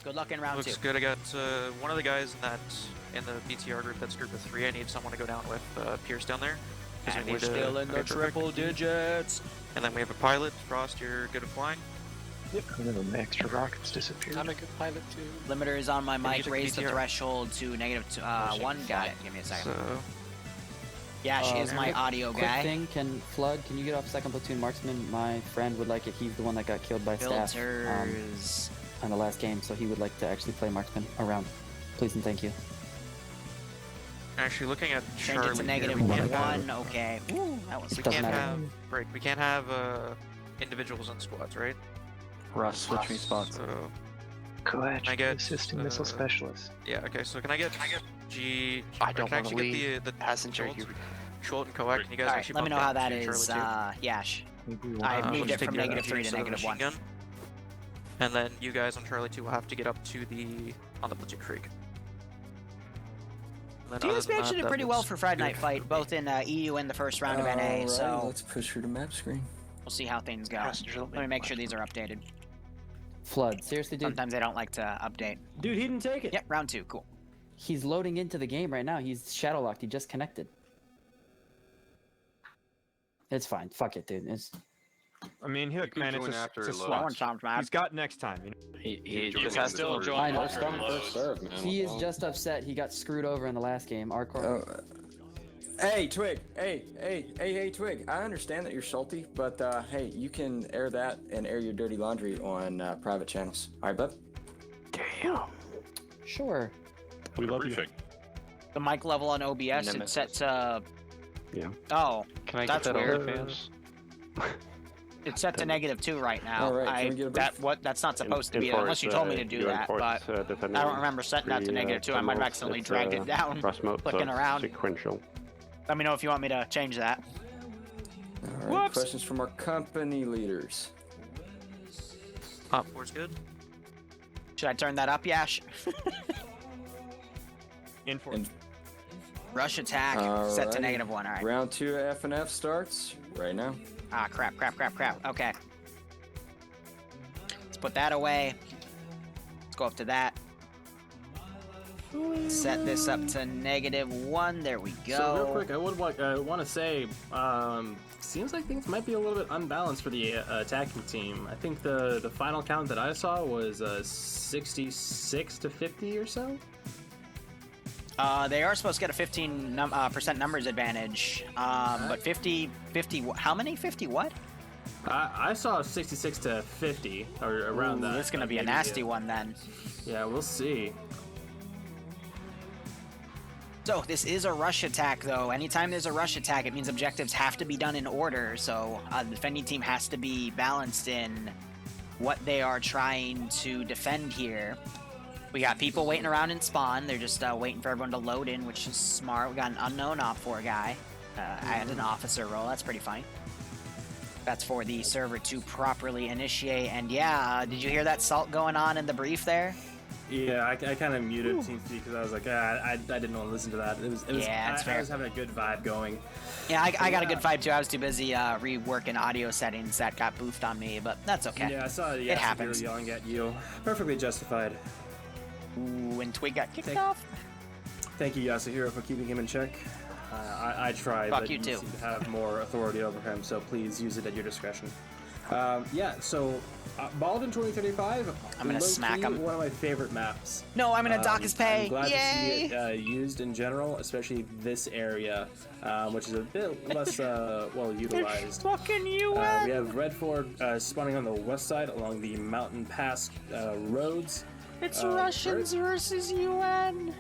Good luck in round Looks 2. good. I got one of the guys in the BTR group. That's group of 3. I need someone to go down with Pierce down there. And we're still in the triple digits. And then we have a pilot. Frost, you're good at flying. Yep. And then the extra rockets disappeared. I'm a good pilot too. Limiter is on my Can you mic. check Raise the BTR? threshold to -1. Got it. Give me a second. So Yash is my audio quick guy. thing, Flood, can you get off second platoon marksman? My friend would like it. He's the one that got killed by staff Filters. on the last game, so he would like to actually play marksman around. Please and thank you. actually, looking at Change Charlie it to here, -1. Okay. Ooh, that was we Doesn't can't matter. have right. We can't have individuals in squads, right? Russ, switch me spots. So Go ahead, I get, assisting missile specialist. yeah. Okay. So can I get G? I don't can want to actually lead. get the Passenger, Schultz- you. Schultz and Koak. Can you guys Alright, actually let me bump know how down that to is, Charlie Yash. Maybe we I want moved we'll it just from take -3 to instead of the -1. machine gun. And then you guys on Charlie 2 will have to get up to on the platoon creek. And then other TSP than actually that, did that pretty looks well for Friday good Night Fight, both in EU and the first round of NA, so let's push through the map screen. we'll see how things go. Passenger, Let me make sure these are updated. Flood, seriously, dude. Sometimes they don't like to update. Dude, he didn't take it. Yep, round 2, cool. He's loading into the game right now. He's shadow locked. He just connected. It's fine. Fuck it, dude. It's I mean, look, man, it's a No swap. one sounds mad. He's got next time. You know? He just has to join. I know. First come, first serve, man. He is just upset. He got screwed over in the last game. Arcor. Hey, Twig. Hey, Twig. I understand that you're salty, but hey, you can air that and air your dirty laundry on private channels. All right, bud. Sure. We love you. The mic level on OBS is Nemesis. set to... Yeah. Oh, Can I That's get that weird. OnlyFans? it's set to -2 right now. All right, can we get a brief? That's not supposed to be there, unless you told me to do that, but I don't remember setting that to -2. I might have accidentally dragged it down, clicking around. Sequential. Let me know if you want me to change that. All right. Whoops. Questions from our company leaders. Top 4's good. Should I turn that up, Yash? In for And Rush attack, set to -1, alright. round 2 FNF starts right now. Ah, crap. Okay. Let's put that away. Let's go up to that. Set this up to -1. There we go. So real quick, I would want to say, seems like things might be a little bit unbalanced for the attacking team. I think the final count that I saw was 66 to 50 or so. They are supposed to get a 15% numbers advantage. But 50, how many? 50 what? I saw 66 to 50 or around that. It's gonna be a maybe, nasty one then. Yeah, we'll see. So this is a rush attack, though. Anytime there's a rush attack, it means objectives have to be done in order. So the defending team has to be balanced in what they are trying to defend here. We got people waiting around in spawn. They're just waiting for everyone to load in, which is smart. We got an unknown OPFOR guy and an officer role. That's pretty funny. That's for the server to properly initiate. And yeah, did you hear that salt going on in the brief there? Yeah, I kind of muted TeamSpeak because I was like, I didn't want to listen to that. It was Yeah, that's fair. I was having a good vibe going. Yeah, I got a good vibe too. I was too busy reworking audio settings that got boofed on me, but that's okay. Yeah, I saw It happens. yelling at you. Perfectly justified. Ooh, and Twig got kicked off. Thank you, Yasuhiro, for keeping him in check. I try, Fuck but you too. seem to have more authority over him, so please use it at your discretion. Yeah, so Malden 2035. I'm gonna smack him. One of my favorite maps. No, I'm gonna dock his pay. I'm glad Yay! to see it used in general, especially this area, which is a bit less well utilized. Fucking We UN. have Red Ford spawning on the west side along the mountain pass roads. It's Russians versus UN.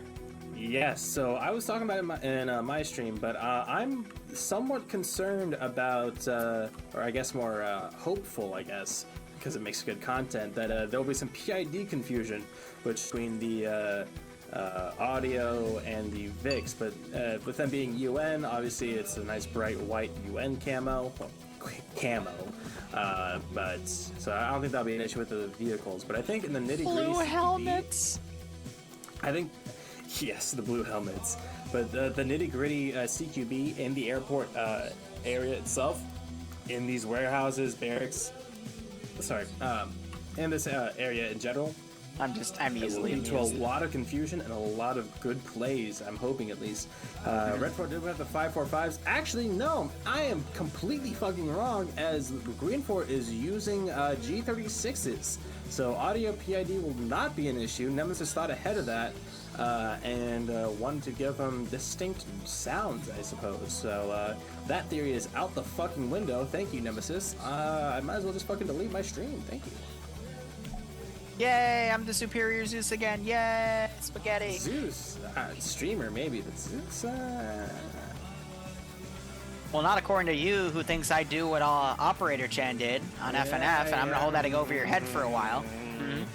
Yes, so I was talking about it in my stream, but I'm somewhat concerned about, or I guess more hopeful, I guess, because it makes good content, that there'll be some PID confusion between the audio and the VIX, but with them being UN, obviously it's a nice bright white UN camo. But so I don't think that'll be an issue with the vehicles, but I think in the nitty-gritty Blue CQB, helmets. I think, yes, the blue helmets. But the nitty-gritty CQB in the airport area itself, in these warehouses, barracks, in this area in general, I'm It will easily lead to a amused. lot of confusion and a lot of good plays, I'm hoping at least. Red4 did have the 545s. Actually, no, I am completely fucking wrong, as GREENFOR is using G36s. So audio PID will not be an issue. Nemesis thought ahead of that and wanted to give them distinct sounds, I suppose. So that theory is out the fucking window. Thank you, Nemesis. I might as well just fucking delete my stream. Thank you. Yay, I'm the superior Zeus again. Yay, spaghetti. Zeus, streamer maybe, but Zeus, Well, not according to you, who thinks I do what Operator Chan did on FNF, and I'm gonna hold that over your head for a while.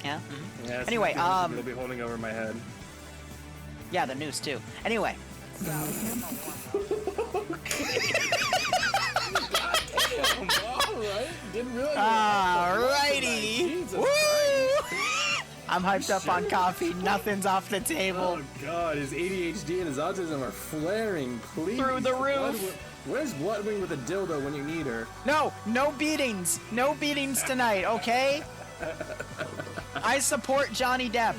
Yeah. Yeah, it's Anyway, it'll be holding over my head. Yeah, the noose too. Anyway. Alright, didn't realize. Alrighty. Woo! I'm hyped up on coffee. Nothing's off the table. Oh god, his ADHD and his autism are flaring. Please. Through the roof. Where's Bloodwing with a dildo when you need her? No beatings. No beatings tonight, okay? I support Johnny Depp.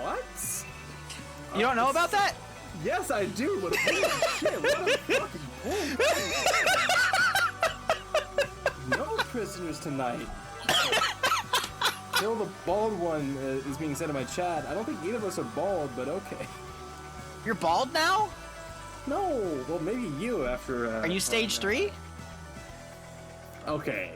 What? You don't know about that? Yes, I do. But holy shit, what a fucking bull. No prisoners tonight. Kill the bald one is being said in my chat. I don't think either of us are bald, but okay. You're bald now? No, well maybe you after. Are you stage 3? Okay.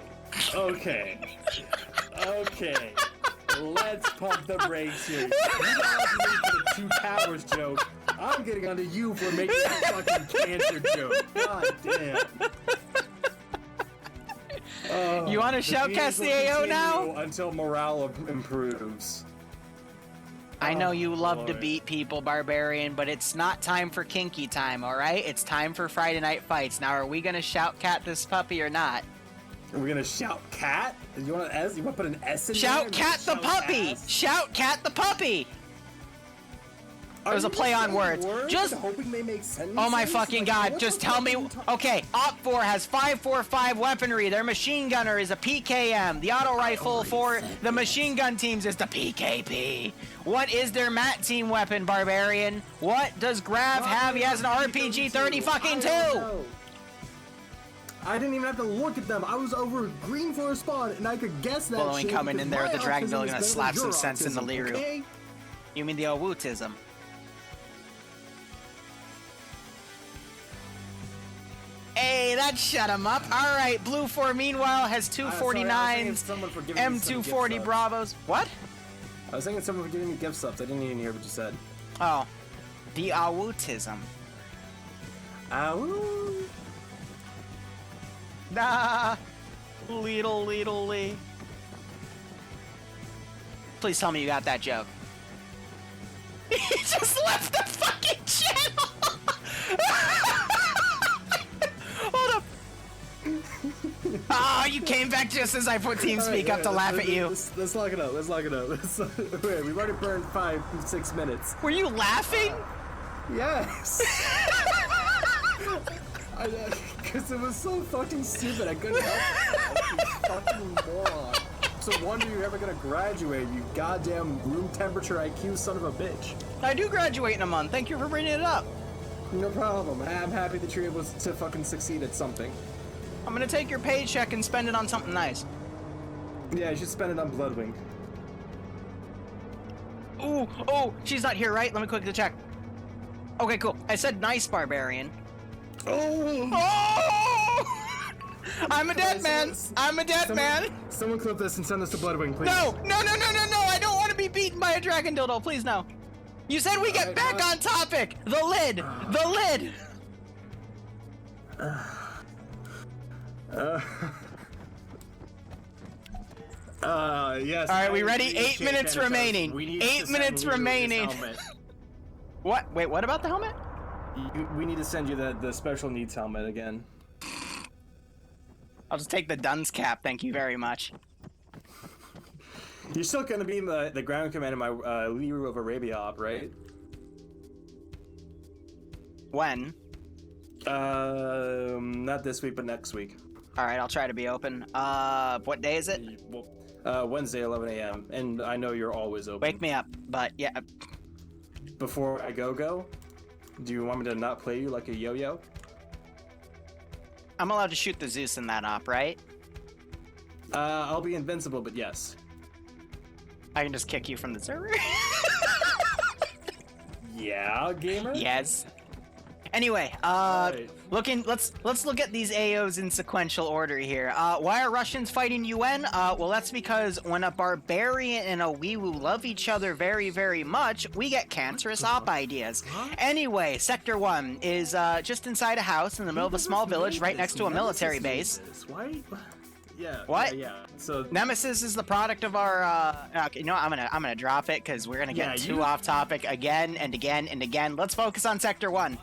Let's pump the brakes here. You got off me for the two towers joke. I'm getting onto you for making a fucking cancer joke. God damn. You want to shoutcast the AO now? Until morale improves. I know you love to boy. beat people, Barbarian, but it's not time for kinky time, alright? It's time for Friday night fights. Now, are we gonna shout cat this puppy or not? Are we gonna shout cat? You want an S? You want to put an S in there? Shout cat the puppy! Ass? Shout cat the puppy! Are There's a you play on saying words. Just hoping they make sense. oh my fucking god, What just the tell fuck me. are you talking- Okay, OPFOR has 545 weaponry. Their machine gunner is a PKM. The auto rifle for the machine gun teams is the PKP. What is their MAT team weapon, Barbarian? What does Grav have? He has an RPG 30 fucking 2. I didn't even have to look at them. I was over GREENFOR spawn, and I could guess that. Following shit coming because in there with my the Dragon Bill, autism gonna is slap better some than sense in the your Liru. autism, okay? You mean the Owutism? Hey, that shut him up. All right, Blue 4 meanwhile has 249s, M240 Bravos. What? I was thinking someone for giving me gift subs. I didn't even hear what you said. Oh, the Owutism. Ow. Nah, little lee. Please tell me you got that joke. He just left the fucking channel. Hold up. Oh, you came back just as I put TeamSpeak up to laugh at you. Let's lock it up. Wait, we've already burned 5-6 minutes. Were you laughing? Yes. Because it was so fucking stupid. I couldn't help it. You fucking moron. So wonder you're ever gonna graduate, you goddamn room temperature IQ son of a bitch. I do graduate in a month. Thank you for bringing it up. No problem. I'm happy that you're able to fucking succeed at something. I'm gonna take your paycheck and spend it on something nice. Yeah, you should spend it on Bloodwing. Ooh, oh, she's not here, right? Let me quickly check. Okay, cool. I said nice, Barbarian. Oh! Oh! I'm a dead man. I'm a dead man. Someone clip this and send this to Bloodwing, please. No! I don't want to be beaten by a dragon dildo. Please, no. You said we get back on topic. The lid. The lid. Yes. All right, we ready? 8 minutes remaining. 8 minutes remaining. What? Wait, what about the helmet? We need to send you the special needs helmet again. I'll just take the Dun's cap. Thank you very much. You're still gonna be the ground command of my Liru of Arabia op, right? When? Not this week, but next week. All right, I'll try to be open. What day is it? Wednesday, 11 a.m. And I know you're always open. Wake me up, but yeah. Before I go, do you want me to not play you like a yo-yo? I'm allowed to shoot the Zeus in that op, right? I'll be invincible, but yes. I can just kick you from the server. Yeah, gamer? Yes. Anyway, Right. let's look at these AOs in sequential order here. Why are Russians fighting UN? Well, that's because when a barbarian and a Weewoo love each other very, very much, we get cancerous op ideas. Anyway, Sector 1 is just inside a house in the middle of a small village right next to a military base. Why? Yeah. What? Yeah. So Nemesis is the product of our. Okay, you know, I'm gonna drop it because we're gonna get too off topic again and again and again. Let's focus on Sector 1.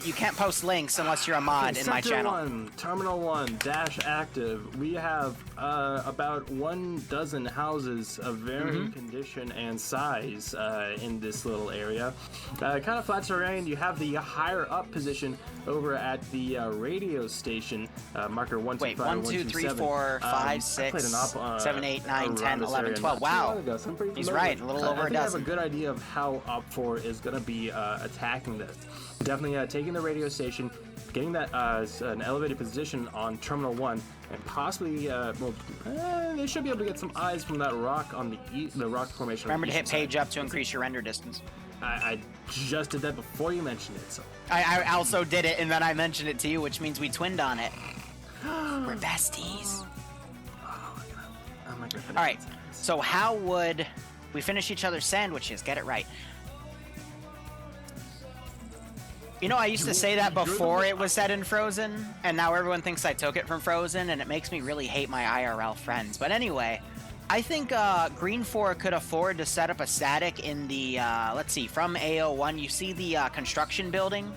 You can't post links unless you're a mod in my channel. Sector 1, Terminal 1, dash active. We have about 12 houses of varying condition and size in this little area. Kind of flat terrain. You have the higher up position over at the radio station, marker 1, 2, Wait, 5, 1, 2, 3, 4, 5, 6, 7, 8, 9, 10, 11, 12. Wow. He's right, a little over a dozen. I have a good idea of how OPFOR is going to be attacking this. Definitely taking the radio station, getting that an elevated position on Terminal 1, and possibly, they should be able to get some eyes from that rock on the rock formation. Remember to hit page up to increase your render distance. I just did that before you mentioned it, so. I also did it, and then I mentioned it to you, which means we twinned on it. We're besties. Oh my God. All right, so how would we finish each other's sandwiches? Get it right. You know, I used to say that before it was set in Frozen, and now everyone thinks I took it from Frozen, and it makes me really hate my IRL friends. But anyway, I think GREENFOR could afford to set up a static in the, let's see, from AO1, you see the construction building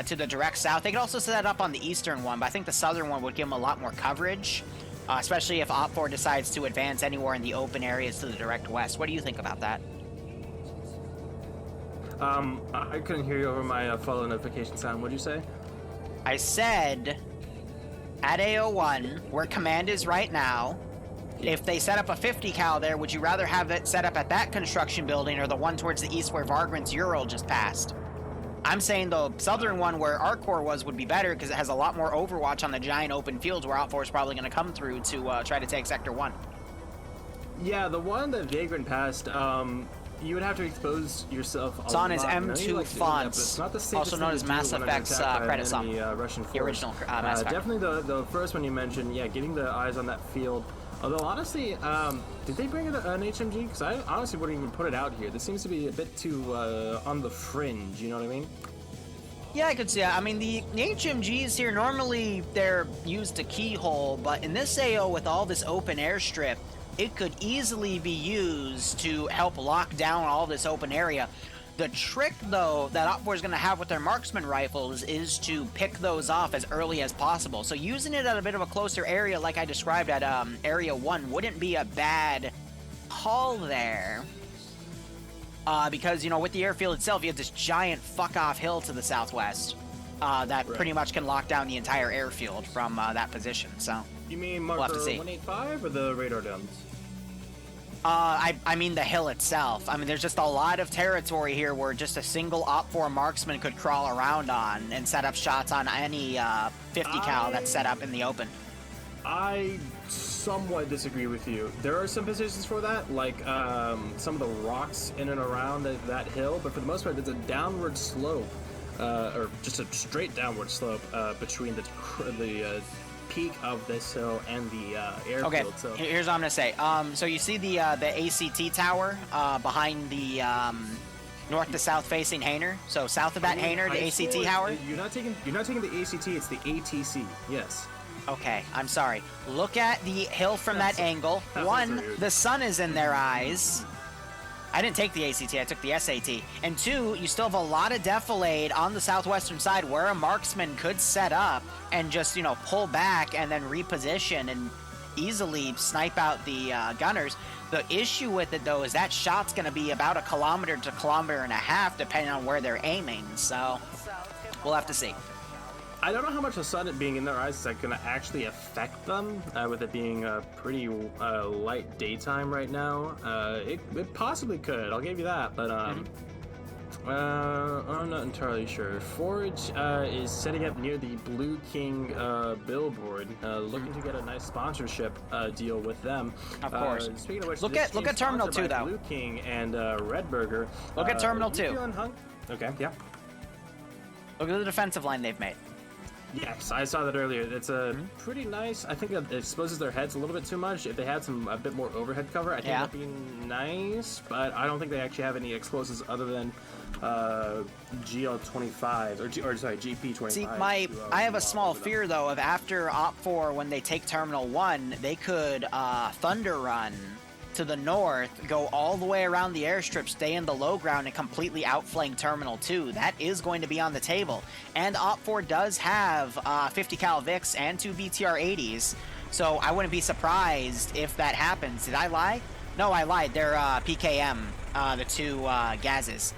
to the direct south. They could also set that up on the eastern one, but I think the southern one would give them a lot more coverage, especially if OPFOR decides to advance anywhere in the open areas to the direct west. What do you think about that? I couldn't hear you over my follow notification sound. What'd you say? I said, at AO1, where command is right now, if they set up a 50 cal there, would you rather have it set up at that construction building or the one towards the east where Vagrant's Ural just passed? I'm saying the southern one where our core was would be better because it has a lot more overwatch on the giant open fields where OPFOR is probably going to come through to try to take Sector 1. Yeah, the one that Vagrant passed, you would have to expose yourself. It's on his M2 fonts, also known as Mass Effect's credit song. The original Mass Effect. Definitely the first one you mentioned, yeah, getting the eyes on that field. Although honestly, did they bring an HMG? Because I honestly wouldn't even put it out here. This seems to be a bit too on the fringe, you know what I mean? Yeah, I could see that. I mean, the HMGs here, normally they're used to keyhole, but in this AO with all this open airstrip, it could easily be used to help lock down all this open area. The trick, though, that OPFOR is going to have with their marksman rifles is to pick those off as early as possible. So using it at a bit of a closer area, like I described at Area 1, wouldn't be a bad call there. Because, you know, with the airfield itself, you have this giant fuck-off hill to the southwest that pretty much can lock down the entire airfield from that position. So You mean marker 185 or the radar domes? I mean the hill itself. I mean, there's just a lot of territory here where just a single OPFOR marksman could crawl around on and set up shots on any 50 cal that's set up in the open. I somewhat disagree with you. There are some positions for that, like some of the rocks in and around that hill, but for the most part, there's a downward slope, or just a straight downward slope between the peak of this hill and the airfield. Okay, so here's what I'm gonna say. So you see the ACT tower behind the north to south facing Hainer. So south of that Hainer, the ACT tower. You're not taking the ACT. It's the ATC. Yes. Okay, I'm sorry. Look at the hill from that angle. One, the sun is in their eyes. I didn't take the ACT, I took the SAT. And two, you still have a lot of defilade on the southwestern side where a marksman could set up and just, you know, pull back and then reposition and easily snipe out the gunners. The issue with it, though, is that shot's going to be about 1 kilometer to 1.5 kilometers, depending on where they're aiming. So We'll have to see. I don't know how much the sun being in their eyes is like going to actually affect them, with it being a pretty light daytime right now. It possibly could, I'll give you that, but I'm not entirely sure. Forge is setting up near the Blue King billboard, looking to get a nice sponsorship deal with them. Of course. Speaking of which, Look this at team's Terminal sponsored 2 by though. Blue King and Redburger. Look at Terminal you 2. feeling Okay, yeah. Look at the defensive line they've made. Yes, I saw that earlier. It's a pretty nice. I think it exposes their heads a little bit too much. If they had a bit more overhead cover, I think that'd be nice. But I don't think they actually have any explosives other than GL25 or sorry, GP25. See, I have a small fear though of after OPFOR, when they take Terminal 1, they could Thunder Run to the north, go all the way around the airstrip, stay in the low ground, and completely outflank Terminal 2. That is going to be on the table. And OPFOR does have 50 cal Vics and 2 BTR-80s, so I wouldn't be surprised if that happens. Did I lie? No, I lied. They're PKM, the 2 Gazes.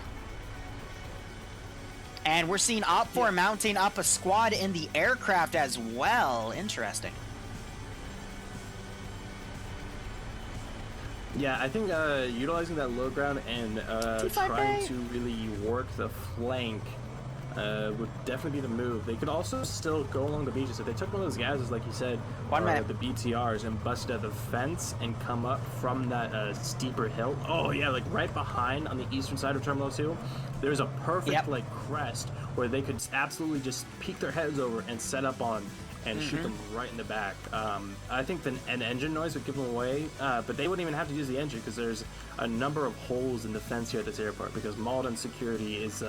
And we're seeing OPFOR mounting up a squad in the aircraft as well. Interesting. Yeah, I think utilizing that low ground and trying to really work the flank would definitely be the move. They could also still go along the beaches. If they took one of those gases, like you said, the BTRs, and busted at the fence and come up from that steeper hill. Oh yeah, like right behind on the eastern side of Terminal 2, there's a perfect like crest where they could absolutely just peek their heads over and set up on and shoot them right in the back. I think an engine noise would give them away, but they wouldn't even have to use the engine because there's a number of holes in the fence here at this airport because Malden security is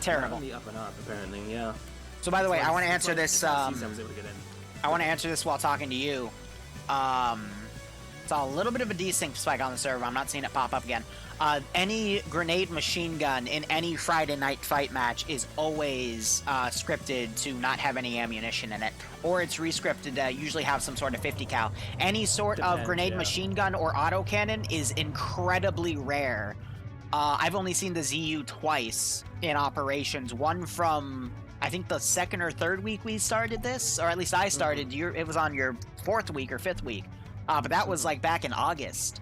terrible. On the up and up, apparently, yeah. So by the way, I want to answer this. I was able to get in. want to answer this while talking to you. Saw a little bit of a desync spike on the server. I'm not seeing it pop up again. Any grenade machine gun in any Friday night fight match is always scripted to not have any ammunition in it, or it's rescripted to usually have some sort of 50 cal. Any sort of grenade machine gun or autocannon is incredibly rare. I've only seen the ZU twice in operations. One from, I think, the 2nd or 3rd week we started this, or at least I started. It was on your 4th week or 5th week, but that was like back in August.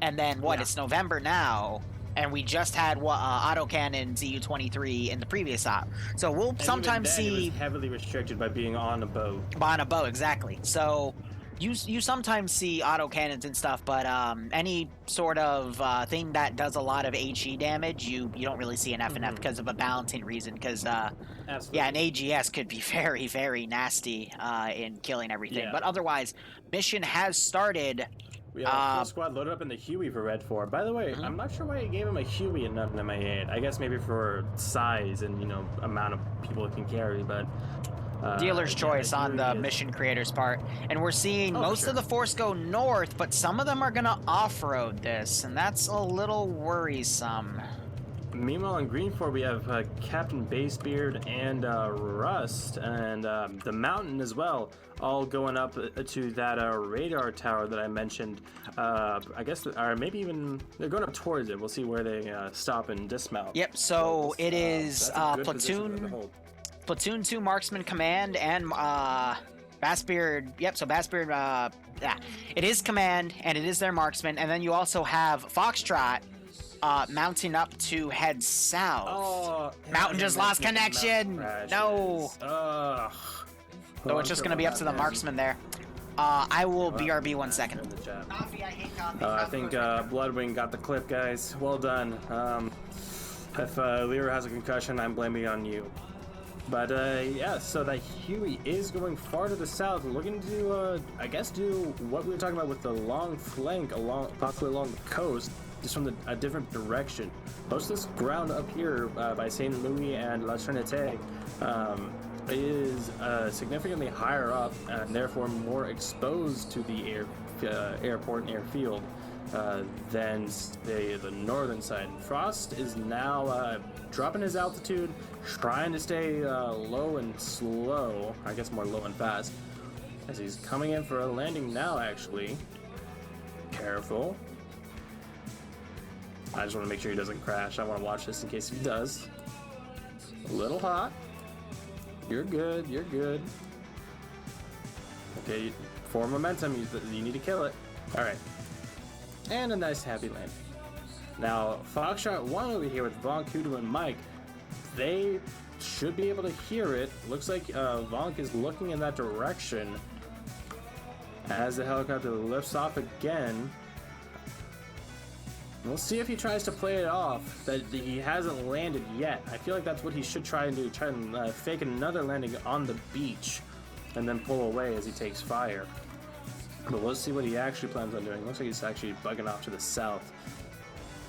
And then it's November now, and we just had autocannon ZU-23 in the previous op. So we'll sometimes see. It was heavily restricted by being on a boat. On a boat, exactly. So you sometimes see autocannons and stuff, but any sort of thing that does a lot of HE damage, you don't really see an FNF because of a balancing reason. Because an AGS could be very, very nasty in killing everything. But otherwise, mission has started. We have a full squad loaded up in the Huey for Red 4. By the way, I'm not sure why you gave him a Huey and not an MA8. I guess maybe for size and, amount of people it can carry, but... dealer's choice on the mission creator's part. And we're seeing most of the force go north, but some of them are going to off-road this, and that's a little worrisome. Meanwhile, on GREENFOR, we have Captain Basebeard and Rust, and the Mountain as well, all going up to that radar tower that I mentioned. I guess, or maybe even, they're going up towards it. We'll see where they stop and dismount. Yep, so it is Platoon 2 Marksman Command and Bassbeard. Yep, so Bassbeard, it is Command, and it is their Marksman, and then you also have Foxtrot, mounting up to head south. Oh, Mountain just lost connection. No. So it's just going to be up to the marksman there. I will BRB 1 second. Coffee, I hate coffee. I think Bloodwing got the clip, guys. Well done. If Liru has a concussion, I'm blaming it on you. But so that Huey is going far to the south, looking to, I guess, do what we were talking about with the long flank, possibly along the coast, just from a different direction. Most of this ground up here by St. Louis and La Trinité is significantly higher up and therefore more exposed to the airport and airfield than the northern side. Frost is now dropping his altitude, trying to stay low and slow, I guess more low and fast, as he's coming in for a landing now, actually. Careful. I just want to make sure he doesn't crash. I want to watch this in case he does. A little hot. You're good. You're good. Okay, for momentum, you need to kill it. All right. And a nice happy land. Now, Foxtrot 1 over here with Von Kudu and Mike, they should be able to hear it. Looks like Vonk is looking in that direction as the helicopter lifts off again. We'll see if he tries to play it off, that he hasn't landed yet. I feel like that's what he should try and do. Try and fake another landing on the beach and then pull away as he takes fire. But we'll see what he actually plans on doing. Looks like he's actually bugging off to the south.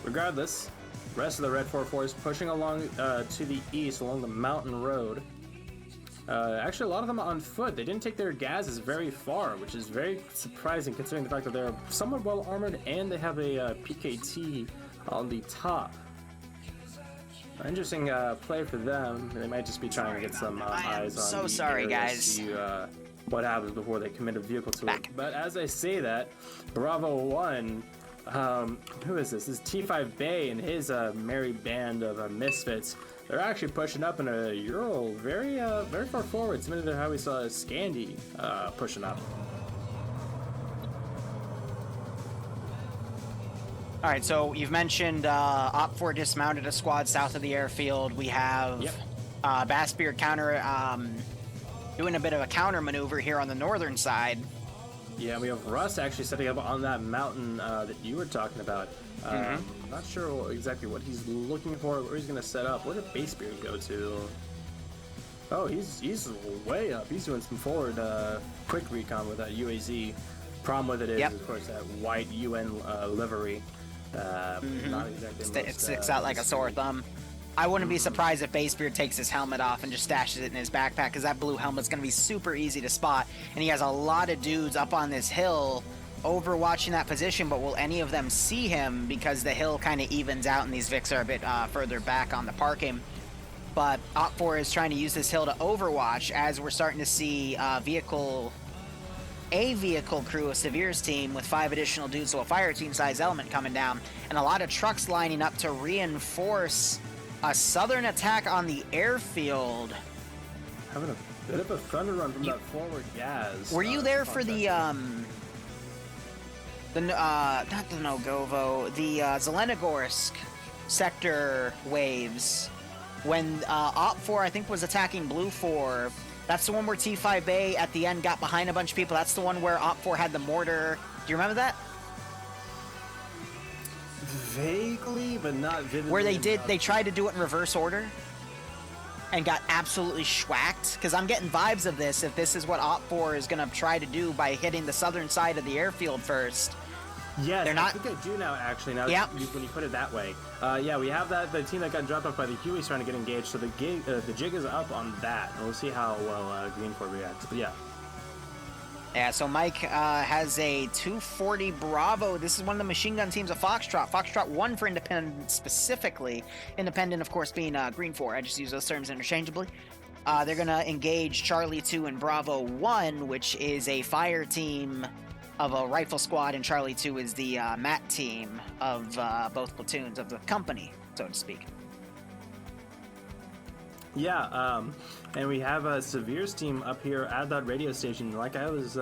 Regardless, the rest of the Red 4-4 is pushing along to the east along the mountain road. Actually, a lot of them on foot. They didn't take their gases very far, which is very surprising considering the fact that they're somewhat well armored and they have a PKT on the top. Interesting play for them. They might just be trying to get some eyes on so the sorry, area guys. to see what happens before they commit a vehicle to it. But as I say that, Bravo 1, who is this? This is T5 Bay and his merry band of misfits. They're actually pushing up in a Ural very far forward, similar to how we saw Scandi pushing up. All right, so you've mentioned OPFOR dismounted a squad south of the airfield. We have Bassbeard counter doing a bit of a counter maneuver here on the northern side. Yeah, we have Russ actually setting up on that mountain that you were talking about. Not sure exactly what he's looking for, where he's going to set up. Where did Bassbeard go to? Oh, he's way up. He's doing some forward quick recon with that UAZ. Problem with it is, of course, that white UN livery. Not exactly It sticks out like a sore thumb. I wouldn't be surprised if Bassbeard takes his helmet off and just stashes it in his backpack, because that blue helmet's going to be super easy to spot. And he has a lot of dudes up on this hill overwatching that position, but will any of them see him? Because the hill kind of evens out and these Vics are a bit further back on the parking. But OPFOR is trying to use this hill to overwatch as we're starting to see a vehicle crew, a Severe's team with 5 additional dudes, so a fire team size element coming down, and a lot of trucks lining up to reinforce a southern attack on the airfield. Having a bit of a thunder run from that forward gas. Were you there for the not the Nogovo, the Zelenogorsk sector waves when OPFOR I think was attacking Blue 4? That's the one where T5A at the end got behind a bunch of people. That's the one where OPFOR had the mortar. Do you remember that? Vaguely, but not vividly. Where they tried to do it in reverse order and got absolutely schwacked. Because I'm getting vibes of this, if this is what OPFOR is going to try to do by hitting the southern side of the airfield first. Yes, they're not... I think I do now, actually, now when you put it that way. Yeah, we have the team that got dropped off by the Huey's trying to get engaged, so the jig is up on that, and we'll see how well GREENFOR reacts, but yeah. Yeah, so Mike has a 240 Bravo. This is one of the machine gun teams of Foxtrot. Foxtrot 1 for Independent specifically. Independent, of course, being GREENFOR. I just use those terms interchangeably. They're going to engage Charlie 2 and Bravo 1, which is a fire team of a rifle squad, and Charlie 2 is the MAT team of both platoons of the company, so to speak. Yeah, and we have a Severe's team up here at that radio station, like I was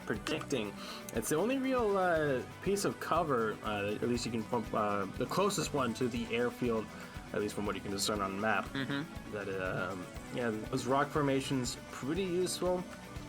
predicting. It's the only real piece of cover, at least you can, the closest one to the airfield, at least from what you can discern on the map. That, yeah, those rock formations, pretty useful.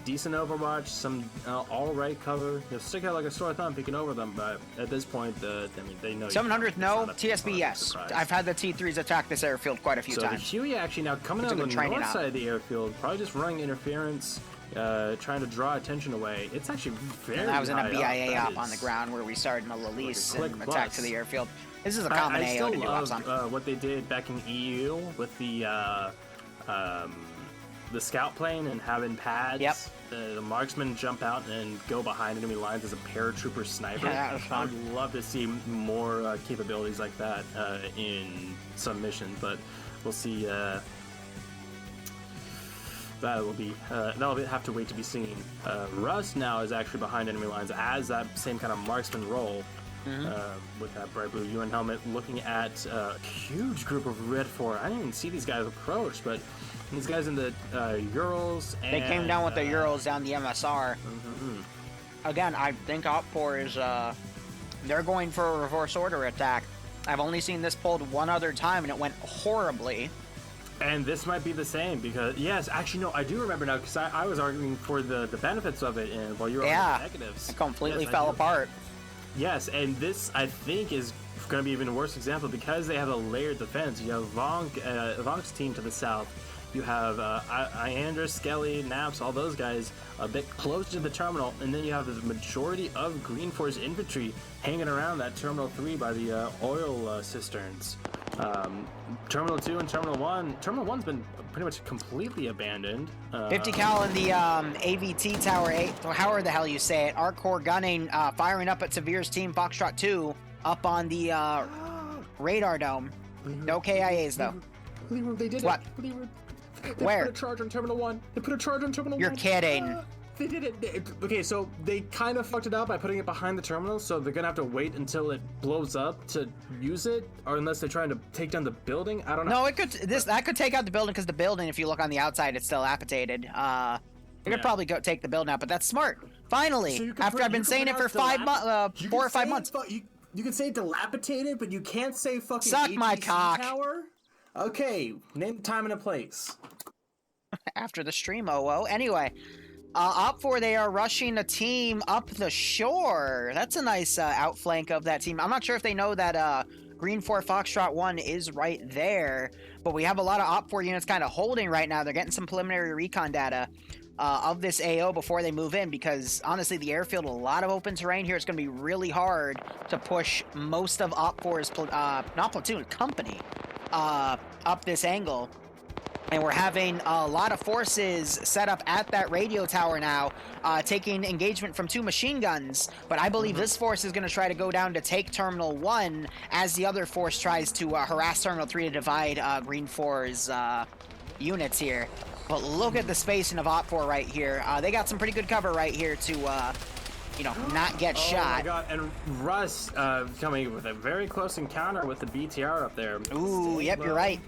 Decent overwatch, some all-right cover. They'll stick out like a sore thumb picking over them, but at this point, I mean, they know. 700th, no. TSB, yes. I've had the T3s attack this airfield quite a few times. So the Huey actually now coming out on the north side of the airfield, probably just running interference, trying to draw attention away. It's actually very And that was in a high BIA up. op on the ground where we started in a Lelise Like a and click attack bus. to the airfield. This is a common I AO still to do ops on. love what they did back in EU with the scout plane and having pads. Yep. The marksman jump out and go behind enemy lines as a paratrooper sniper. Yeah, that was fun. I would love to see more capabilities like that in some missions, but we'll see. That'll have to wait to be seen. Russ now is actually behind enemy lines as that same kind of marksman role. With that bright blue UN helmet, looking at a huge group of Red 4. I didn't even see these guys approach, but These guys in the Urals. And, They came down with the Urals down the MSR. Again, I think OPFOR is, they're going for a reverse order attack. I've only seen this pulled one other time, and it went horribly. And this might be the same, because, yes, actually, no, I do remember now, because I was arguing for the benefits of it and while you were on the negatives. It completely Yes, fell apart. Yes, and this, I think, is going to be even a worse example, because they have a layered defense. You have Vonk's team to the south. You have Iandra, Skelly, Naps, all those guys a bit closer to the terminal, and then you have the majority of GREENFOR's infantry hanging around that Terminal 3 by the oil cisterns. Terminal 2 and Terminal 1. Terminal 1's been pretty much completely abandoned. 50 cal in the AVT Tower 8, however the hell you say it. Arcor gunning, firing up at Severe's team, Foxtrot 2, up on the radar dome. No KIAs, though. Liru, they did What? it. Liru, they Where? put a charge on Terminal 1. They put a charge on Terminal 1. You're kidding. They did it. Okay, so they kind of fucked it up by putting it behind the terminal, so they're gonna have to wait until it blows up to use it, or unless they're trying to take down the building. I don't know. No, that could take out the building, because the building, if you look on the outside, it's still apitated. It could probably go take the building out, but that's smart. Finally, So after I've been saying it for 4 or 5 months. You can say dilapidated, but you can't say fucking Suck my APC cock. tower? Okay, name the time and a place. After the stream, OO. Anyway, OPFOR, they are rushing a team up the shore. That's a nice outflank of that team. I'm not sure if they know that GREENFOR Foxtrot 1 is right there, but we have a lot of OPFOR units kind of holding right now. They're getting some preliminary recon data of this AO before they move in, because honestly, the airfield, a lot of open terrain here. It's going to be really hard to push most of OPFOR's, not platoon, company, up this angle. And we're having a lot of forces set up at that radio tower now, taking engagement from 2 machine guns. But I believe this force is going to try to go down to take Terminal 1 as the other force tries to harass Terminal 3 to divide GREENFOR's units here. But look at the spacing of OPFOR right here. They got some pretty good cover right here to, not get shot. Oh my god, and Russ coming with a very close encounter with the BTR up there. Ooh, yep, you're right.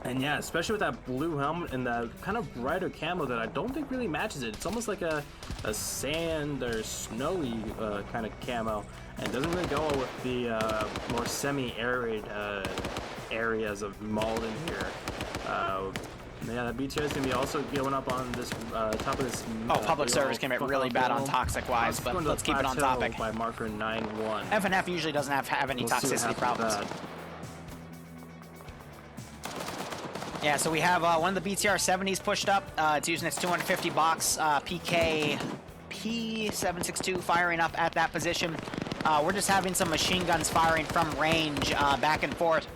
And yeah, especially with that blue helmet and the kind of brighter camo that I don't think really matches it. It's almost like a sand or snowy kind of camo, and doesn't really go with the more semi-arid areas of Malden here. Yeah, that BTR is going to be also going up on this top of this. Public service can get really bad on toxic-wise, but let's keep it on topic. By marker 9-1. FNF usually doesn't have any toxicity problems. Yeah, so we have one of the BTR 70s pushed up. It's using its 250 box PK P762 firing up at that position. We're just having some machine guns firing from range back and forth.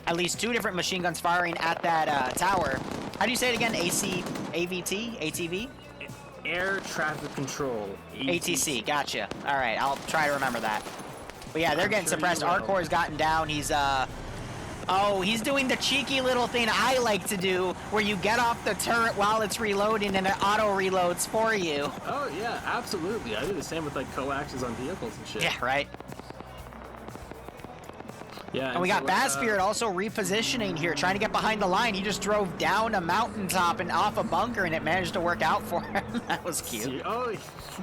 At least 2 different machine guns firing at that tower. How do you say it again? AVT? ATV? Air traffic control. ATC, gotcha. All right, I'll try to remember that. But yeah, they're getting suppressed. Arcor's gotten down. He's he's doing the cheeky little thing I like to do, where you get off the turret while it's reloading and it auto reloads for you. Oh yeah, absolutely. I do the same with like coaxes on vehicles and shit. Yeah, right. Yeah, and we got Bassbeard also repositioning here, trying to get behind the line. He just drove down a mountaintop and off a bunker, and it managed to work out for him. That was cute. Oh,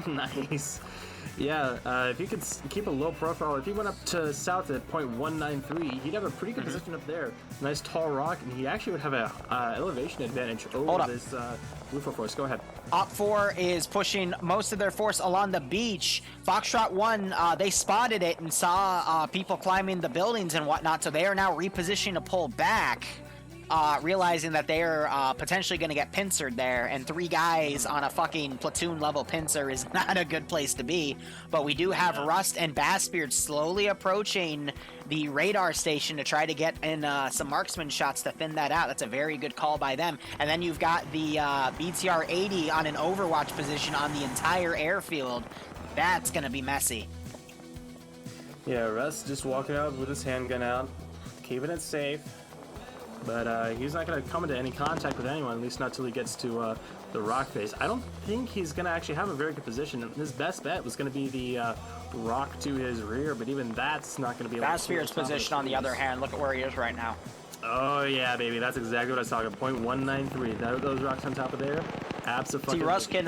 nice. Yeah, if he could keep a low profile, if he went up to south at .193, he'd have a pretty good position up there. Nice tall rock, and he actually would have a elevation advantage over this Blue force. Go ahead. OPFOR is pushing most of their force along the beach. Foxtrot 1, they spotted it and saw people climbing the buildings and whatnot, so they are now repositioning to pull back, realizing that they are potentially going to get pincered there, and 3 guys on a fucking platoon-level pincer is not a good place to be. But we do have Rust and Bassbeard slowly approaching the radar station to try to get in some marksman shots to thin that out. That's a very good call by them. And then you've got the BTR-80 on an overwatch position on the entire airfield. That's going to be messy. Yeah, Rust just walking out with his handgun out, keeping it safe. But he's not going to come into any contact with anyone, at least not till he gets to the rock face. I don't think he's going to actually have a very good position. His best bet was going to be the rock to his rear, but even that's not going to be able to... Bassbeard's position, on the other hand, look at where he is right now. Oh yeah, baby, that's exactly what I was talking. .193. Those rocks on top of there. Absolutely. See, Russ can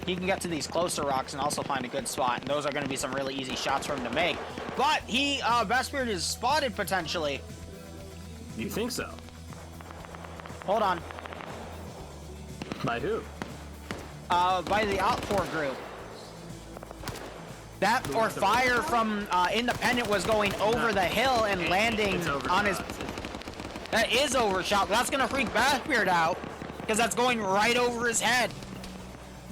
he can get to these closer rocks and also find a good spot, and those are going to be some really easy shots for him to make. But he Vestbeard is spotted potentially. You think so? Hold on. By who? By the OPFOR group. That or fire from Independent was going over the hill and landing on his. That is overshot. That's gonna freak Vestbeard out because that's going right over his head.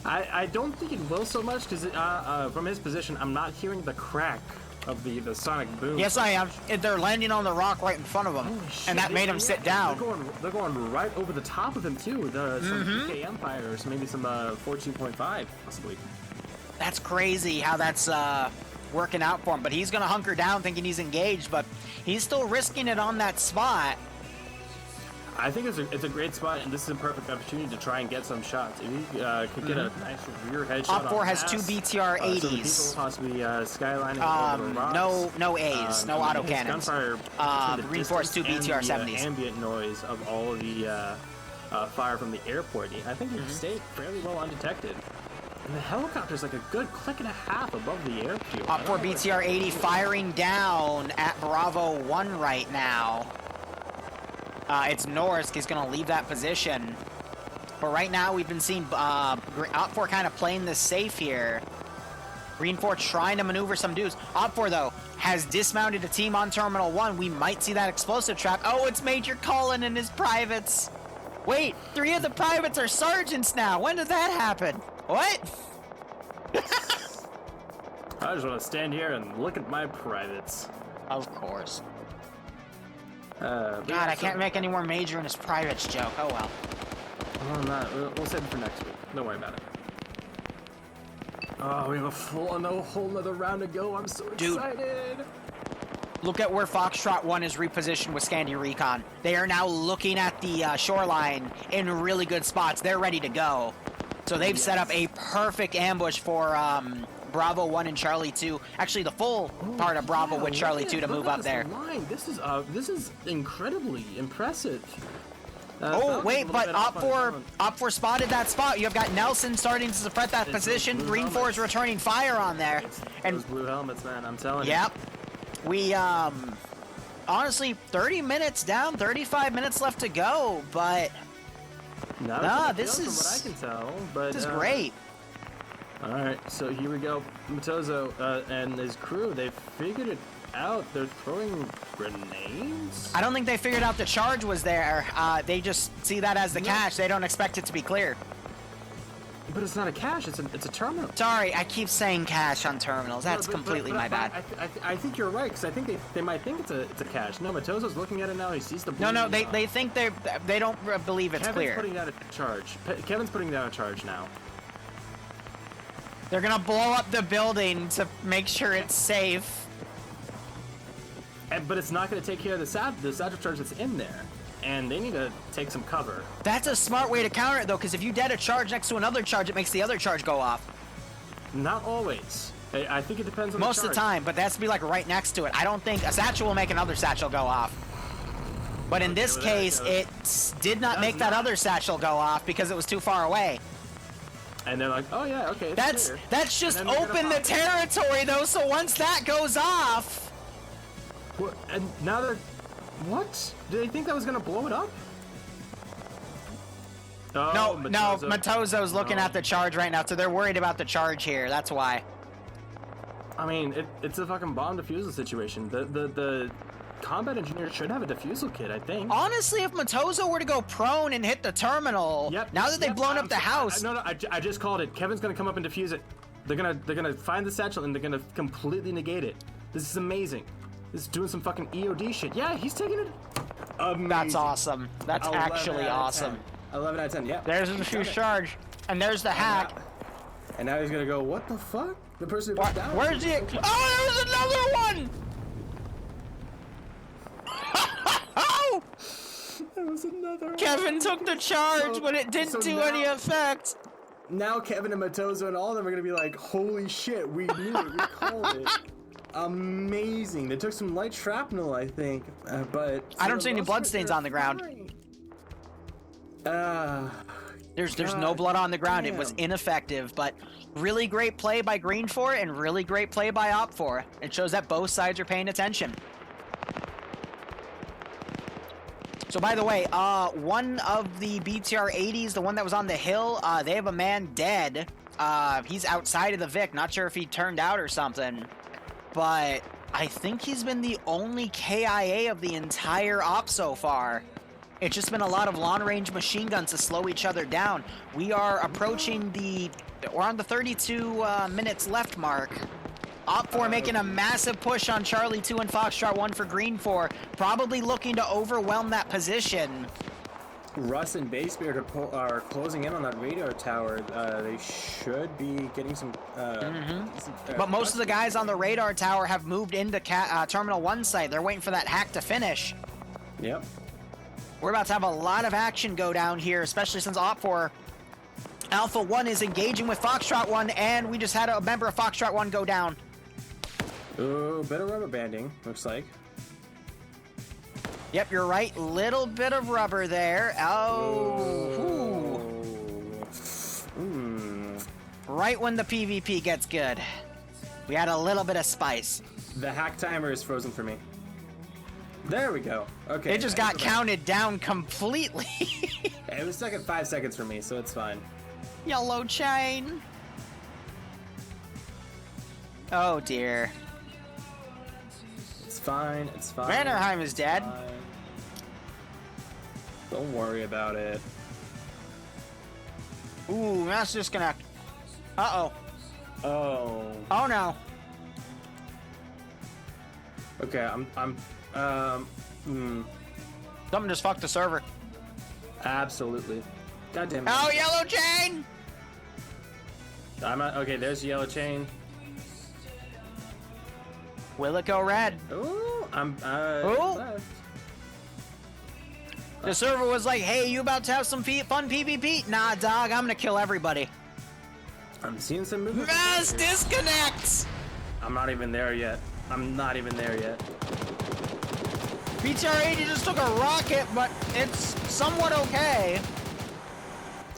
I don't think it will so much because from his position, I'm not hearing the crack of the sonic boom. Yes, I am. They're landing on the rock right in front of him, and that made him sit down. They're going right over the top of him too. Some PKM fires, maybe some 14.5 possibly. That's crazy how that's working out for him. But he's gonna hunker down, thinking he's engaged, but he's still risking it on that spot. I think it's a great spot, and this is a perfect opportunity to try and get some shots. If you could get a nice rear headshot. OPFOR has 2 BTR 80s. Some people possibly skylining over the rocks. No A's, no auto cannons. Reinforced 2 BTR 70s. The ambient noise of all of the fire from the airport. I think it stayed fairly well undetected. And the helicopter's like a good click and a half above the airfield. OPFOR BTR 80 firing down at Bravo 1 right now. It's Norsk. He's going to leave that position. But right now, we've been seeing OPFOR kind of playing this safe here. GREENFOR trying to maneuver some dudes. OPFOR, though, has dismounted a team on Terminal 1. We might see that explosive trap. Oh, it's Major Cullen and his privates. Wait, 3 of the privates are sergeants now. When did that happen? What? I just want to stand here and look at my privates. Of course. God, I can't make any more Major and his privates joke. Oh well. We'll save it for next week. Don't worry about it. Oh, we have a whole nother round to go. I'm so excited. Look at where Foxtrot 1 is repositioned with Scandi Recon. They are now looking at the shoreline in really good spots. They're ready to go. So they've set up a perfect ambush for Bravo 1 and Charlie 2. Actually, the full part of Bravo with Charlie 2 to move up there. This is incredibly impressive. Wait, but OPFOR spotted that spot. You've got Nelson starting to suppress that position. GREENFOR is returning fire on there. And those blue helmets, man, I'm telling you. Yep. We, honestly, 30 minutes down, 35 minutes left to go, but... this is... From what I can tell, but... This is great. Alright, so here we go. Matozo and his crew, they figured it out. They're throwing grenades? I don't think they figured out the charge was there. They just see that as the cache. They don't expect it to be clear. But it's not a cache, it's a terminal. Sorry, I keep saying cache on terminals. That's completely my bad. I think you're right, because I think they might think it's a cache. No, Matozo's looking at it now, he sees the blue. No, they think they don't believe it's clear. Kevin's putting down a charge. Kevin's putting down a charge now. They're gonna blow up the building to make sure it's safe. But it's not going to take care of the satchel charge that's in there. And they need to take some cover. That's a smart way to counter it, though, because if you dead a charge next to another charge, it makes the other charge go off. Not always. I think it depends on most the charge. of the time, but that's to be like right next to it. I don't think a satchel will make another satchel go off. But in this case, it did not make that other satchel go off because it was too far away. And they're like, oh yeah, okay. That's just open the territory, though. So once that goes off. What? And now they're... What? Did they think that was going to blow it up? Oh, no, Matozo's looking at the charge right now, so they're worried about the charge here. That's why. I mean, it's a fucking bomb defusal situation. The combat engineer should have a defusal kit, I think. Honestly, if Matozo were to go prone and hit the terminal, now that they've blown up the house... I just called it. Kevin's going to come up and defuse it. They're gonna find the satchel and they're going to completely negate it. This is amazing. This is doing some fucking EOD shit. Yeah, he's taking it. Amazing. That's awesome. That's actually awesome. 11 out of 10, yeah. There's the defuse charge. And there's the hack. And now he's gonna go, what the fuck? The person who went down. Where's he? Oh, there's another one! Oh! There was another one. Kevin took the charge, but it didn't do any effect. Now Kevin and Matozo and all of them are gonna be like, holy shit, we knew it, we called it. amazing. They took some light shrapnel, I think, but I don't see any bloodstains on the ground. There's no blood on the ground. It was ineffective, but really great play by GREENFOR and really great play by OPFOR. It shows that both sides are paying attention. So by the way, one of the BTR 80s, the one that was on the hill, they have a man dead. He's outside of the Vic. Not sure if he turned out or something, but I think he's been the only KIA of the entire op so far. It's just been a lot of long-range machine guns to slow each other down. We are approaching we're on the 32 minutes left mark. OPFOR making a massive push on Charlie 2 and Foxtrot 1 for GREENFOR, probably looking to overwhelm that position. Russ and Basebeard are closing in on that radar tower. They should be getting some... But most of the guys on the radar tower have moved into Terminal 1 site. They're waiting for that hack to finish. Yep. We're about to have a lot of action go down here, especially since OPFOR Alpha 1 is engaging with Foxtrot 1, and we just had a member of Foxtrot 1 go down. Ooh, bit of rubber banding, looks like. Yep, you're right. Little bit of rubber there. Oh. Right when the PvP gets good. We had a little bit of spice. The hack timer is frozen for me. There we go. Okay. It just got counted down completely. It was stuck at 5 seconds for me, so it's fine. Yellow chain. Oh dear. It's fine. It's fine. Vanderheim is dead. Fine. Don't worry about it. Ooh, mass disconnect. Uh-oh. Oh. Oh no. Okay, Something just fucked the server. Absolutely. God damn it. Oh, yellow chain! Okay, there's the yellow chain. Will it go red? Ooh, Ooh. left. The server was like, hey, you about to have some fun PvP? Nah, dog, I'm gonna kill everybody. I'm seeing some movement. Mass disconnects! I'm not even there yet. BTR-80 just took a rocket, but it's somewhat okay.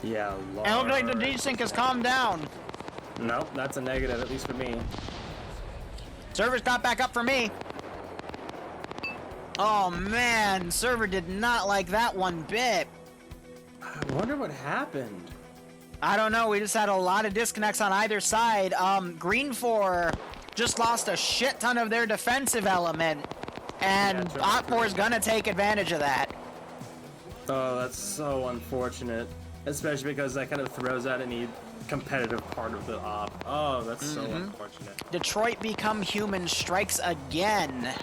Yeah, Lord. And it looks like the desync has calmed down. Nope, that's a negative, at least for me. Server's got back up for me. Oh man, server did not like that one bit. I wonder what happened. I don't know, we just had a lot of disconnects on either side. GREENFOR just lost a shit ton of their defensive element, and OPFOR is gonna take advantage of that. Oh, that's so unfortunate. Especially because that kind of throws out any competitive part of the op. Oh, that's so unfortunate. Detroit Become Human strikes again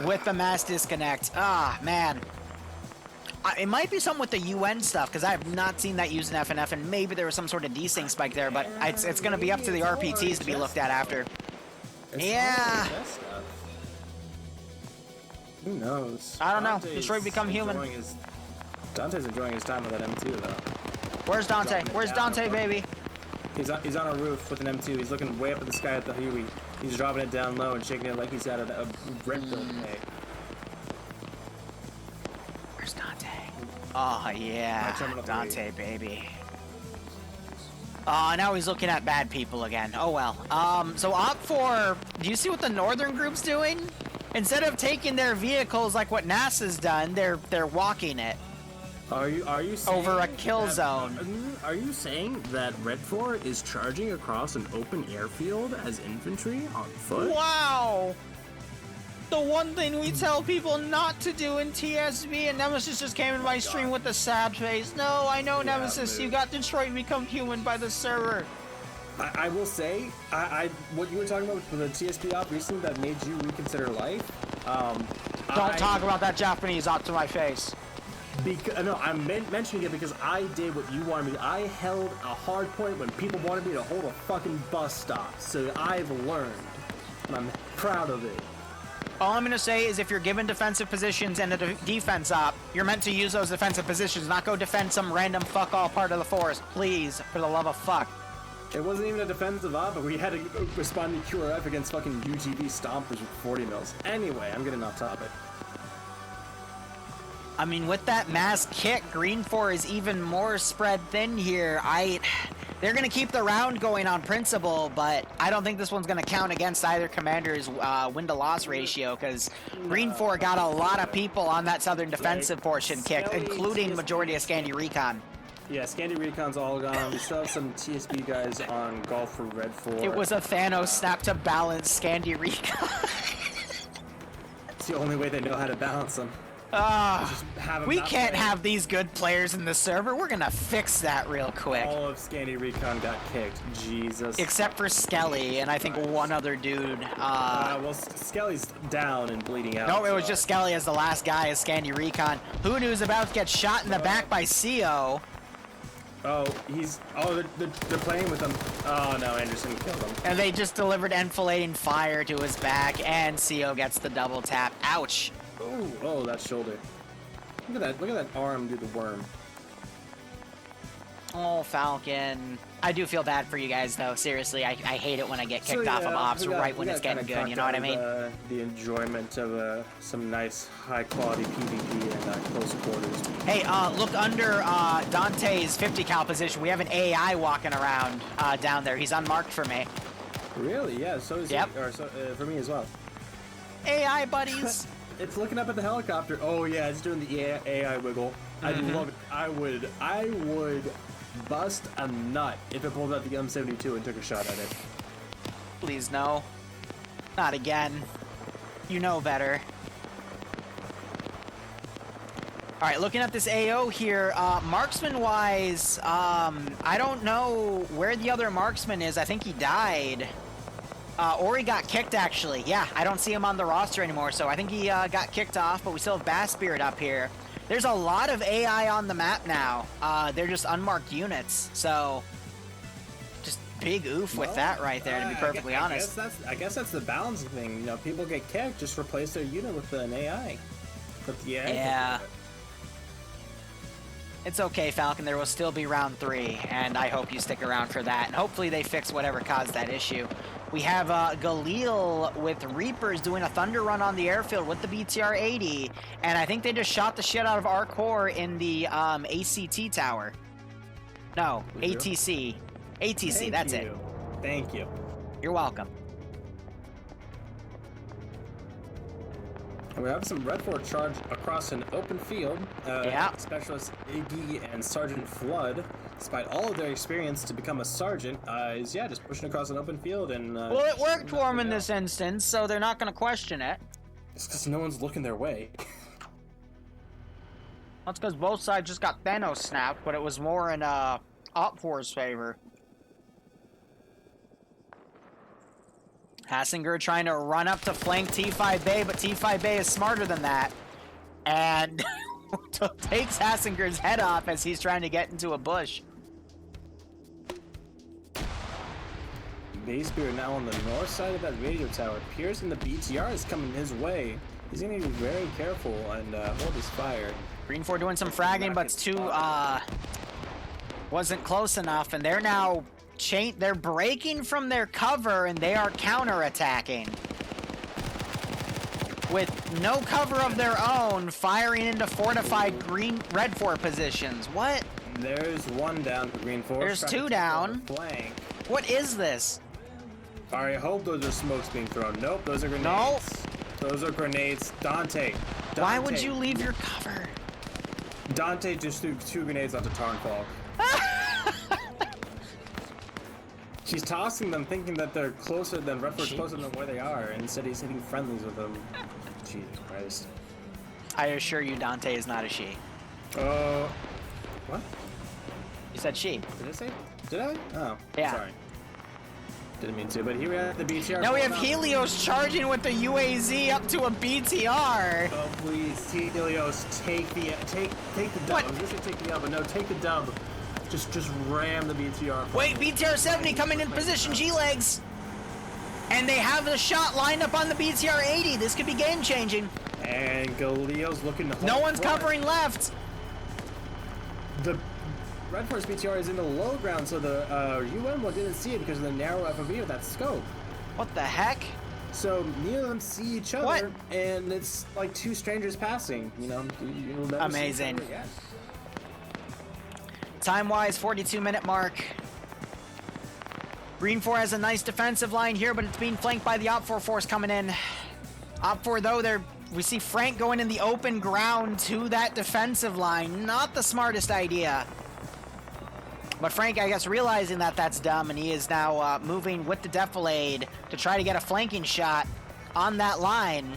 with the mass disconnect. Ah, man. It might be something with the UN stuff, because I have not seen that used in FNF, and maybe there was some sort of desync spike there, but it's going to be up to the RPTs to be looked at after. Yeah. Who knows? I don't know. Detroit Become Human. Dante's enjoying his time with that M2, though. Where's Dante? Where's Dante, baby? He's on a roof with an M2. He's looking way up at the sky at the Huey. He's dropping it down low and shaking it like he's at a red build. Where's Dante? Oh, yeah. Dante, baby. Now he's looking at bad people again. Oh, well. So OPFOR, do you see what the northern group's doing? Instead of taking their vehicles like what NASA's done, they're walking it. Are you saying over a kill zone? Are you saying that Red 4 is charging across an open airfield as infantry on foot? Wow! The one thing we tell people not to do in TSB, and Nemesis just came in my stream with the sad face. No, I know, yeah, Nemesis, you got Detroit Become Human by the server. I will say, what you were talking about with the TSP op recently that made you reconsider life. Don't talk about that Japanese op to my face. No, I'm mentioning it because I did what you wanted me to. I held a hard point when people wanted me to hold a fucking bus stop. So I've learned, and I'm proud of it. All I'm going to say is if you're given defensive positions and a defense op, you're meant to use those defensive positions, not go defend some random fuck-all part of the forest. Please, for the love of fuck. It wasn't even a defensive op, but we had to respond to QRF against fucking UGB stompers with 40 mils. Anyway, I'm getting off topic. I mean, with that mass kick, GREENFOR is even more spread thin here. They're going to keep the round going on principle, but I don't think this one's going to count against either commander's win-to-loss ratio, because GREENFOR got a lot of people on that southern defensive portion kicked, including majority of Scandi Recon. Yeah, Scandi Recon's all gone. We still have some TSB guys on golf for Red 4. It was a Thanos Snap to balance Scandi Recon. It's the only way they know how to balance them. We can't have these good players in the server. We're gonna fix that real quick. All of Scandi Recon got kicked. Jesus. Except for Skelly and I think one other dude. Well, Skelly's down and bleeding out. No, it was just Skelly as the last guy as Scandi Recon. Hoodoo's about to get shot in the back by CO. Oh, they're playing with him. Oh no, Anderson killed him. And they just delivered enfilading fire to his back, and CO gets the double tap. Ouch. Ooh, oh, that shoulder. Look at that arm do the worm. Oh, Falcon. I do feel bad for you guys, though. Seriously, I hate it when I get kicked off of ops right when it's getting good, you know what I mean? The enjoyment of some nice, high-quality PvP and close quarters. Hey, look under Dante's 50 cal position. We have an AI walking around down there. He's unmarked for me. Really? Yeah, so is Yep. For me as well. AI buddies. It's looking up at the helicopter. Oh yeah, it's doing the AI wiggle. I love it. I would bust a nut if it pulled out the M72 and took a shot at it. Please no. Not again. You know better. Alright, looking at this AO here, marksman-wise, I don't know where the other marksman is. I think he died. Or he got kicked, actually. Yeah, I don't see him on the roster anymore, so I think he got kicked off, but we still have Bass Spirit up here. There's a lot of AI on the map now. They're just unmarked units, so just big oof with that right there, to be perfectly honest. I guess that's the balancing thing. You know, people get kicked, just replace their unit with an AI. But yeah. It's okay, Falcon. There will still be round 3, and I hope you stick around for that. And hopefully they fix whatever caused that issue. We have Galil with Reapers doing a Thunder Run on the airfield with the BTR-80, and I think they just shot the shit out of our core in the ACT tower. No, ATC. ATC, that's it. Thank you. You're welcome. We have some Red 4 charge across an open field. Yeah. Specialist Iggy and Sergeant Flood, despite all of their experience to become a sergeant, is just pushing across an open field and. Well, it worked for them in this instance, so they're not going to question it. It's because no one's looking their way. That's because both sides just got Thanos snapped, but it was more in OPFOR's favor. Hassinger trying to run up to flank T5 Bay, but T5 Bay is smarter than that. And takes Hassinger's head off as he's trying to get into a bush. Bay Spirit now on the north side of that radio tower. Pierce and the BTR is coming his way. He's going to be very careful and hold his fire. GREENFOR doing some fragging, but it's wasn't close enough, and they're now they're breaking from their cover and they are counterattacking. With no cover of their own, firing into fortified Red 4 positions. What? There's one down for GREENFOR. There's 2 down. Flank. What is this? I hope those are smokes being thrown. Nope, those are grenades. Nope. Those are grenades. Dante. Why would you leave your cover? Dante just threw 2 grenades onto Tarnfall. She's tossing them thinking that they're closer than Red 4's closer than where they are, and instead he's hitting friendlies with them. Jesus Christ. I assure you Dante is not a she. What? You said she. Did I say? Did I? Oh, yeah. Sorry. Didn't mean to, but here we have the BTR. Now we have Helios charging with the UAZ up to a BTR. Oh please, Helios, take the dub. What? I was gonna say take the L, but no, take the dub. Just ram the BTR. Wait, BTR 70 coming in position, G-legs. And they have the shot lined up on the BTR 80. This could be game changing. And Galeo's looking to hold No one's front. covering left. Red Force BTR is in the low ground, so the UN one didn't see it because of the narrow FOV with that scope. What the heck? So neither of them see each other, What? and it's like two strangers passing. You know, you'll never Amazing. See each other again. Time-wise, 42-minute mark. GREENFOR has a nice defensive line here, but it's being flanked by the OPFOR force coming in. OPFOR, though, we see Frank going in the open ground to that defensive line. Not the smartest idea. But Frank, I guess, realizing that that's dumb, and he is now moving with the Defilade to try to get a flanking shot on that line.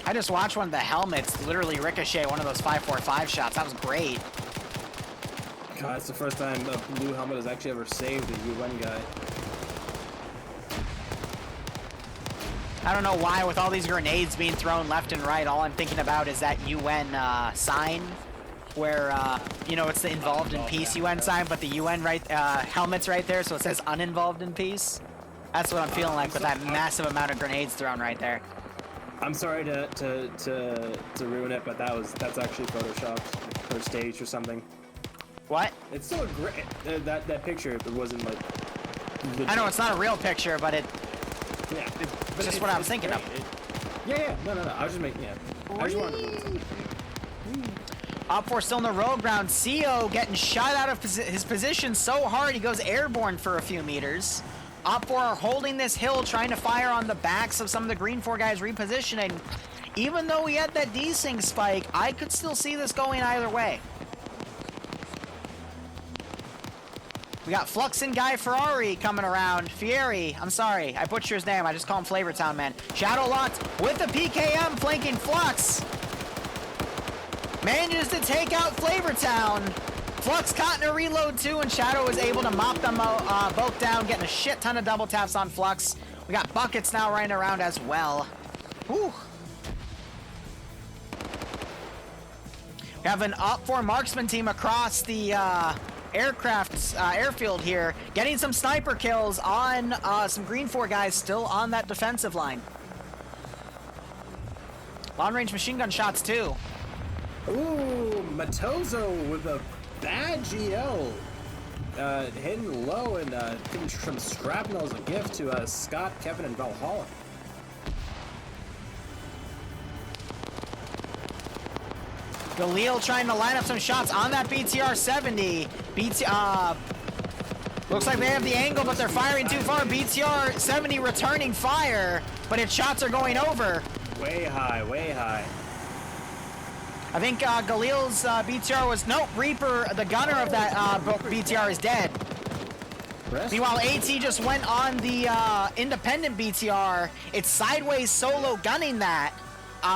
I just watched one of the helmets literally ricochet one of those 5.45 shots. That was great. God, it's the first time a blue helmet has actually ever saved a UN guy. I don't know why, with all these grenades being thrown left and right, all I'm thinking about is that UN sign, where, you know, it's the involved in peace UN sign, but the UN helmet's right there, so it says uninvolved in peace. That's what I'm feeling like with that massive amount of grenades thrown right there. I'm sorry to ruin it, but that's actually photoshopped or staged or something. What? It's still a great that picture. It wasn't like. Legit. I know it's not a real picture, but it. Yeah, It's just what I was thinking of. Yeah. No. I was just making. Yeah. I just wanted to ruin something. OPFOR still in the road ground. CO getting shot out of his position so hard he goes airborne for a few meters. OPFOR are holding this hill, trying to fire on the backs of some of the GREENFOR guys repositioning. Even though he had that desync spike, I could still see this going either way. We got Flux and Guy Ferrari coming around. Fieri, I'm sorry, I butchered his name. I just call him Flavortown Man. Shadow Locked with the PKM flanking Flux. Manages to take out Flavortown. Flux caught in a reload too, and Shadow was able to mop them both down, getting a shit ton of double taps on Flux. We got Buckets now running around as well. Whew. We have an OPFOR marksman team across the airfield here, getting some sniper kills on some GREENFOR guys still on that defensive line. Long-range machine gun shots too. Ooh, Matozo with a bad GL. Hitting low and giving some shrapnel as a gift to Scott, Kevin, and Valhalla. Galil trying to line up some shots on that BTR 70. Looks like they have the angle, but they're firing too far. BTR 70 returning fire, but its shots are going over. Way high, way high. I think Galil's BTR was... Nope, Reaper, the gunner of that BTR is dead. Meanwhile, AT just went on the independent BTR. It's sideways solo gunning that.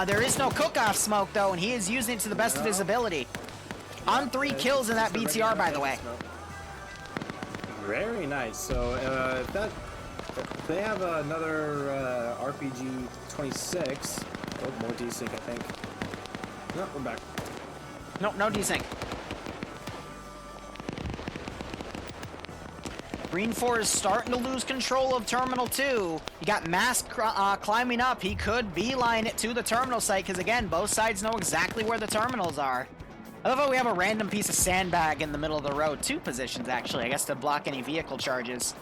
There is no cook-off smoke, though, and he is using it to the best of his ability. On 3 kills in that BTR, by the way. Very nice. So, if they have another RPG 26. Oh, more desync, I think. No, we're back. Nope, no desync. GREENFOR is starting to lose control of Terminal 2. You got Mask climbing up. He could beeline it to the terminal site, because again, both sides know exactly where the terminals are. I love how we have a random piece of sandbag in the middle of the road. 2 positions, actually, I guess, to block any vehicle charges.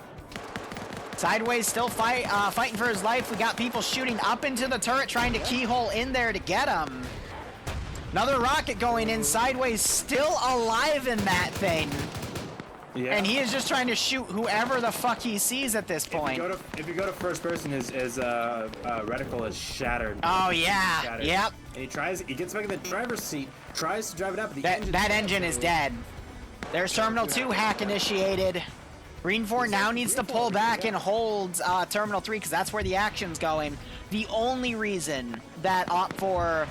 Sideways still fighting for his life. We got people shooting up into the turret, trying to keyhole in there to get him. Another rocket going in. Sideways still alive in that thing. Yeah. And he is just trying to shoot whoever the fuck he sees at this point. If you go to first person, his reticle is shattered. Oh yeah, shattered. Yep. And he gets back in the driver's seat, tries to drive it up. But that engine is dead. There's Terminal 2 hack initiated. GREENFOR now needs to pull back and hold Terminal 3, because that's where the action's going. The only reason that OPFOR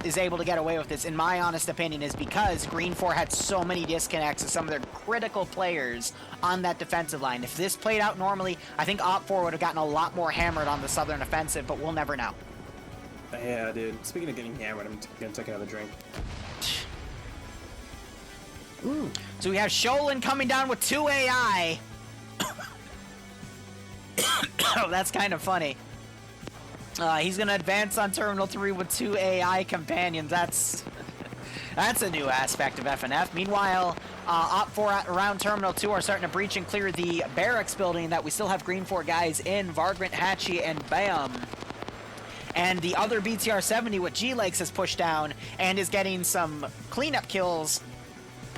is able to get away with this, in my honest opinion, is because GREENFOR had so many disconnects of some of their critical players on that defensive line. If this played out normally, I think OPFOR would have gotten a lot more hammered on the southern offensive, but we'll never know. Yeah, dude. Speaking of getting hammered, I'm gonna take another drink. Ooh. So we have Sholin coming down with 2 AI. Oh, that's kind of funny. He's gonna advance on Terminal 3 with 2 AI companions. That's a new aspect of FNF. Meanwhile, OPFOR around Terminal 2 are starting to breach and clear the barracks building that we still have GREENFOR guys in, Vagrant, Hatchie, and Bam. And the other BTR-70 with G-Lakes has pushed down and is getting some cleanup kills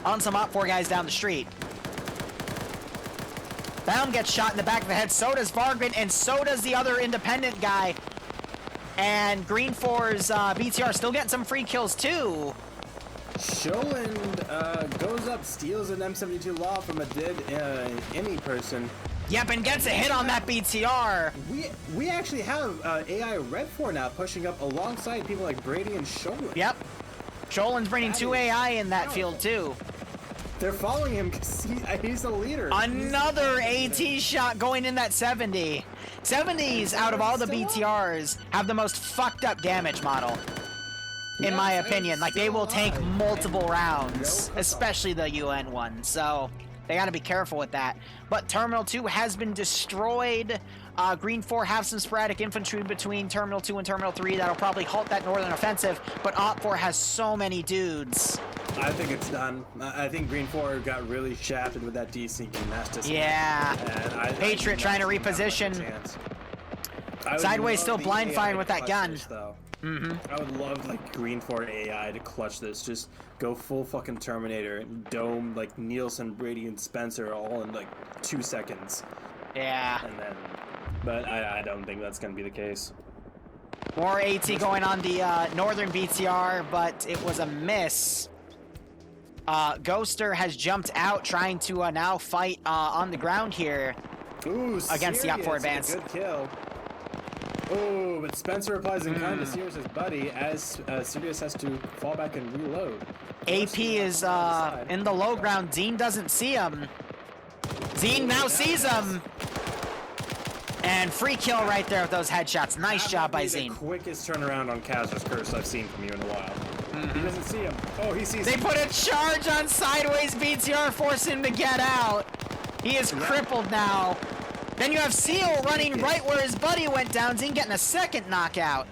on some OPFOR guys down the street. Baum gets shot in the back of the head, so does Vagrant, and so does the other independent guy. And GREENFOR's BTR still getting some free kills too. Sholand goes up, steals an M72 law from a dead any person. Yep, and gets a hit on that BTR. We actually have AI Red 4 now pushing up alongside people like Brady and Sholand. Yep. Sholand's bringing 2 AI in that field too. They're following him because he's the leader. Another AT shot going in that 70. 70s out of all the BTRs have the most fucked up damage model. In my opinion, like they will take multiple rounds, especially the UN one. So they got to be careful with that. But Terminal 2 has been destroyed. GREENFOR have some sporadic infantry between Terminal 2 and Terminal 3 that'll probably halt that northern offensive. But OPFOR has so many dudes. I think it's done. I think GREENFOR got really shafted with that desyncing. Yeah. Patriot trying to reposition. Sideways still blind firing with that gun. I would love like GREENFOR AI to clutch this. Just go full fucking Terminator, dome like Nielsen, Brady, and Spencer all in like 2 seconds. Yeah. And then, but I don't think that's gonna be the case. More AT going on the northern BTR, but it was a miss. Ghoster has jumped out, trying to now fight on the ground here. Ooh, against the OPFOR Sirius, advance. Good kill. Oh, but Spencer replies in kind to Sirius's buddy as Sirius has to fall back and reload. AP is in the low ground. Zine doesn't see him. Zine now sees him. And free kill right there with those headshots. Nice job by Zine. The quickest turnaround on Kazer's Curse I've seen from you in a while. He doesn't see him. Oh, he sees him. They put a charge on Sideways BTR, forcing him to get out. He is crippled now. Then you have Seal running right where his buddy went down. Zine getting a second knockout.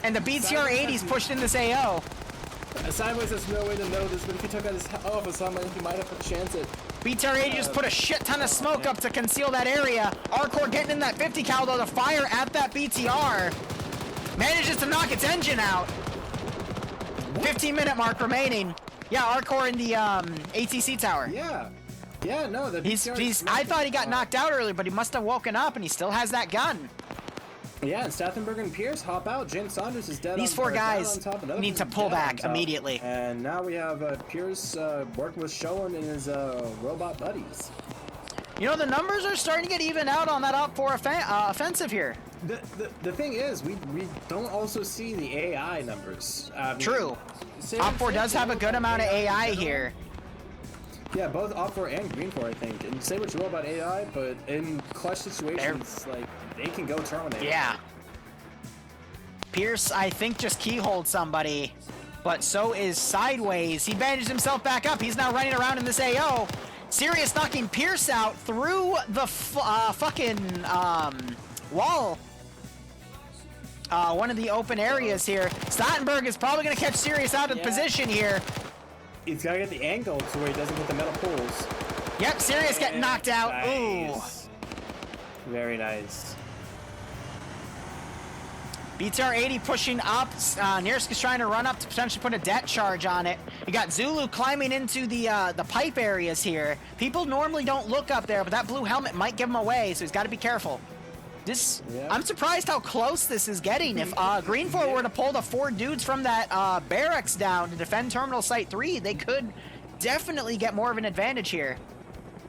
And the BTR-80's pushed in this AO. Sideways has no way to know this, but if he took out his off of somebody, he might have a chance at... BTR-80 just put a shit ton of smoke up to conceal that area. Arcor getting in that 50 cal though to fire at that BTR. Manages to knock its engine out. 15-minute mark remaining. Yeah, Arcor in the ATC tower. Yeah, no, the he's I thought he got knocked out earlier, but he must have woken up and he still has that gun. Yeah, and Stathenberg and Pierce hop out. James Saunders is dead. These 4 guys need to pull back immediately. And now we have Pierce working with Showen and his robot buddies. You know, the numbers are starting to get even out on that OPFOR offensive here. The thing is, we don't also see the AI numbers. True. OPFOR does have a good amount of AI here. Yeah, both OPFOR and GREENFOR, I think. And say what you will about AI, but in clutch situations, like, they can go Terminator. Yeah. Pierce, I think, just keyholed somebody, but so is Sideways. He bandaged himself back up. He's now running around in this AO. Sirius knocking Pierce out through the fucking wall. One of the open areas here. Stottenberg is probably going to catch Sirius out of position here. He's got to get the angle to where he doesn't hit the metal poles. Yep, Sirius getting knocked out. Nice. Ooh. Very nice. BTR-80 pushing up. Nirsk is trying to run up to potentially put a det charge on it. You got Zulu climbing into the pipe areas here. People normally don't look up there, but that blue helmet might give him away, so he's got to be careful. I'm surprised how close this is getting. If GREENFOR were to pull the 4 dudes from that barracks down to defend Terminal Site 3, they could definitely get more of an advantage here.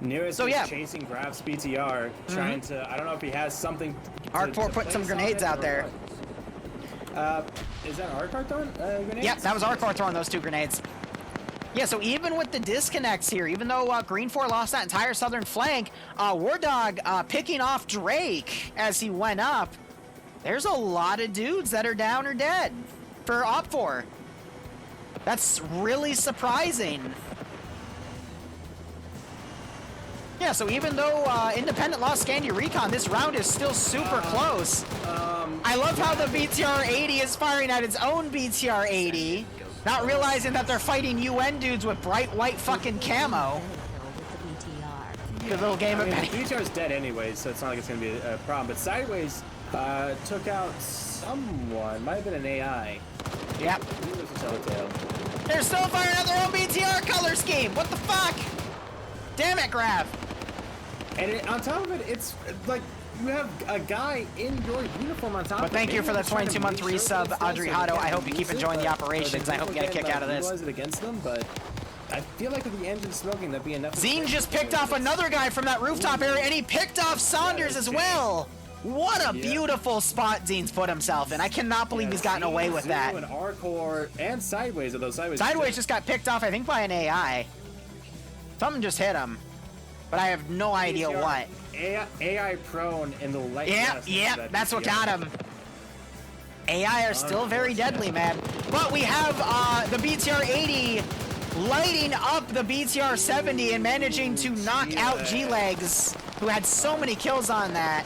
Nearest is chasing Graf's BTR, trying to, I don't know if he has something. ARC-4 put some grenades out there. Is that ARC throwing grenades? Yep, that was ARC-4 throwing those 2 grenades. Yeah, so even with the disconnects here, even though GREENFOR lost that entire southern flank, War Dog picking off Drake as he went up, there's a lot of dudes that are down or dead for OPFOR. That's really surprising. Yeah, so even though Independent lost Scandi Recon, this round is still super close. I love how the BTR-80 is firing at its own BTR-80, not realizing that they're fighting UN dudes with bright white fucking camo. Good little game of BTR's dead anyway, so it's not like it's going to be a problem. But Sideways took out someone. Might have been an AI. Yep. It was a Telltale. They're still firing at their own BTR color scheme. What the fuck? Damn it, Grav. And on top of it, it's like you have a guy in your uniform on top of it. But thank you for the 22-month resub, Adriano. I hope you keep enjoying the operations. I hope you get a kick out of this. It against them, but I feel like with the engine smoking, that'd be enough. Zine just picked off another guy from that rooftop area, and he picked off Saunders as well. What a beautiful spot Zine's put himself in. I cannot believe he's gotten away with that. And Arcor and Sideways, although Sideways just got picked off, I think, by an AI. Something just hit him, but I have no idea what. AI prone in the light. Yep, that's what got him. AI are still very deadly, man. But we have the BTR-80 lighting up the BTR-70 and managing to knock out G-Legs, who had so many kills on that.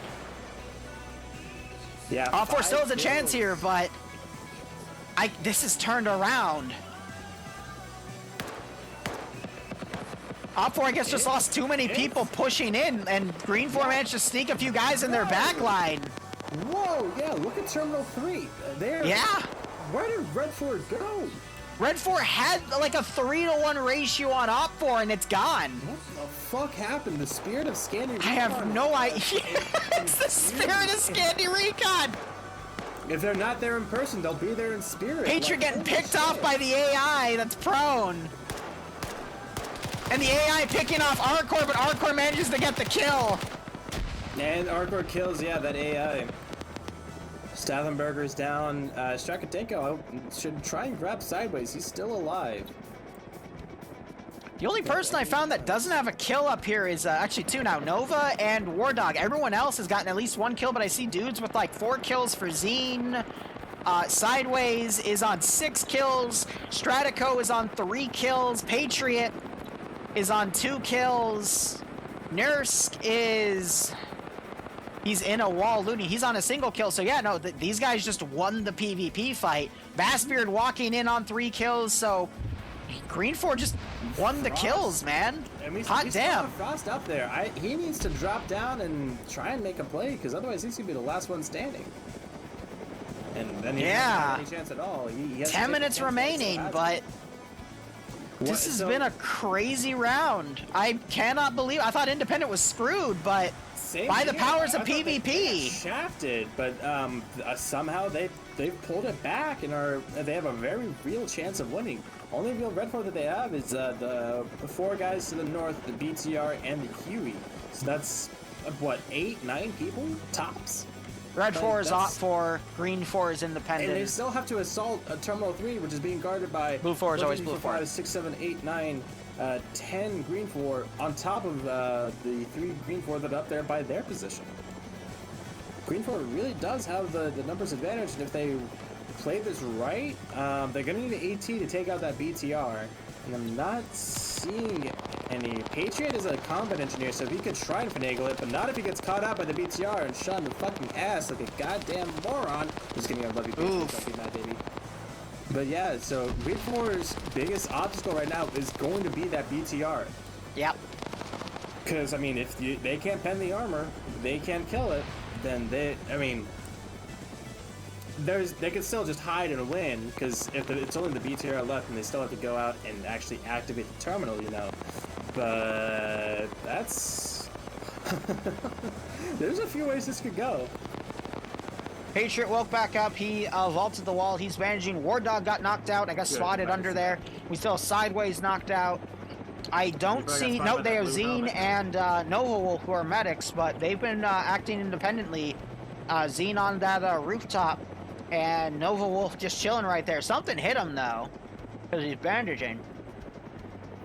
Yeah. OPFOR still has a chance here, but this is turned around. OPFOR, I guess, just lost too many people pushing in, and GREENFOR managed to sneak a few guys in their back line. Whoa, yeah, look at Terminal 3. Yeah. Where did Red 4 go? Red 4 had like a 3-to-1 ratio on OPFOR, and it's gone. What the fuck happened? The spirit of Scandi Recon. I have no idea. It's the spirit of Scandi Recon. If they're not there in person, they'll be there in spirit. Patriot getting picked off by the AI that's prone. And the AI picking off Arcor, but Arcor manages to get the kill. And Arcor kills, yeah, that AI. Stathenberger's down. Strakatenko should try and grab Sideways. He's still alive. The only person I found that doesn't have a kill up here is actually two now, Nova and Wardog. Everyone else has gotten at least one kill, but I see dudes with like 4 kills for Zine. Sideways is on 6 kills. Stratico is on 3 kills. Patriot is on 2 kills. Nursk is... He's in a wall looting. He's on a single kill. So yeah, no, these guys just won the PvP fight. Bassbeard walking in on 3 kills. So GREENFOR just won the kills, man. Hot damn. Frost up there. He needs to drop down and try and make a play, because otherwise he's gonna be the last one standing. And then he doesn't have any chance at all. He has 10 minutes remaining, but this has been a crazy round. I cannot believe. I thought Independent was screwed, but by the powers of PvP, shafted. But somehow they've pulled it back and they have a very real chance of winning. Only real Red 4 that they have is the 4 guys to the north, the BTR and the Huey. So that's what, 8, 9 people tops. Red 4 is OPFOR, Green 4 is Independent. And they still have to assault Terminal 3, which is being guarded by Blue 4 is always Blue 4. 5, 6, 7, 8, 9, 10 Green 4 on top of the 3 Green 4 that are up there by their position. Green 4 really does have the numbers advantage, and if they play this right, they're going to need an AT to take out that BTR. And I'm not seeing any. Patriot is a combat engineer, so he could try and finagle it, but not if he gets caught out by the BTR and shot in the fucking ass like a goddamn moron. Just kidding, I love you, Patriot. Don't be mad, baby. But yeah, so Green 4's biggest obstacle right now is going to be that BTR. Yep. Because, I mean, if they can't pen the armor, they can't kill it, then they could still just hide and win, because if it's only the BTR left and they still have to go out and actually activate the terminal, you know. But that's... There's a few ways this could go. Patriot woke back up. He vaulted the wall. He's managing. Wardog got knocked out. I got swatted under there. We still have Sideways knocked out. I don't see... No, they have Zine and Nova Wolf, who are medics, but they've been acting independently. Zine on that rooftop, and Nova Wolf just chilling right there. Something hit him, though, because he's bandaging.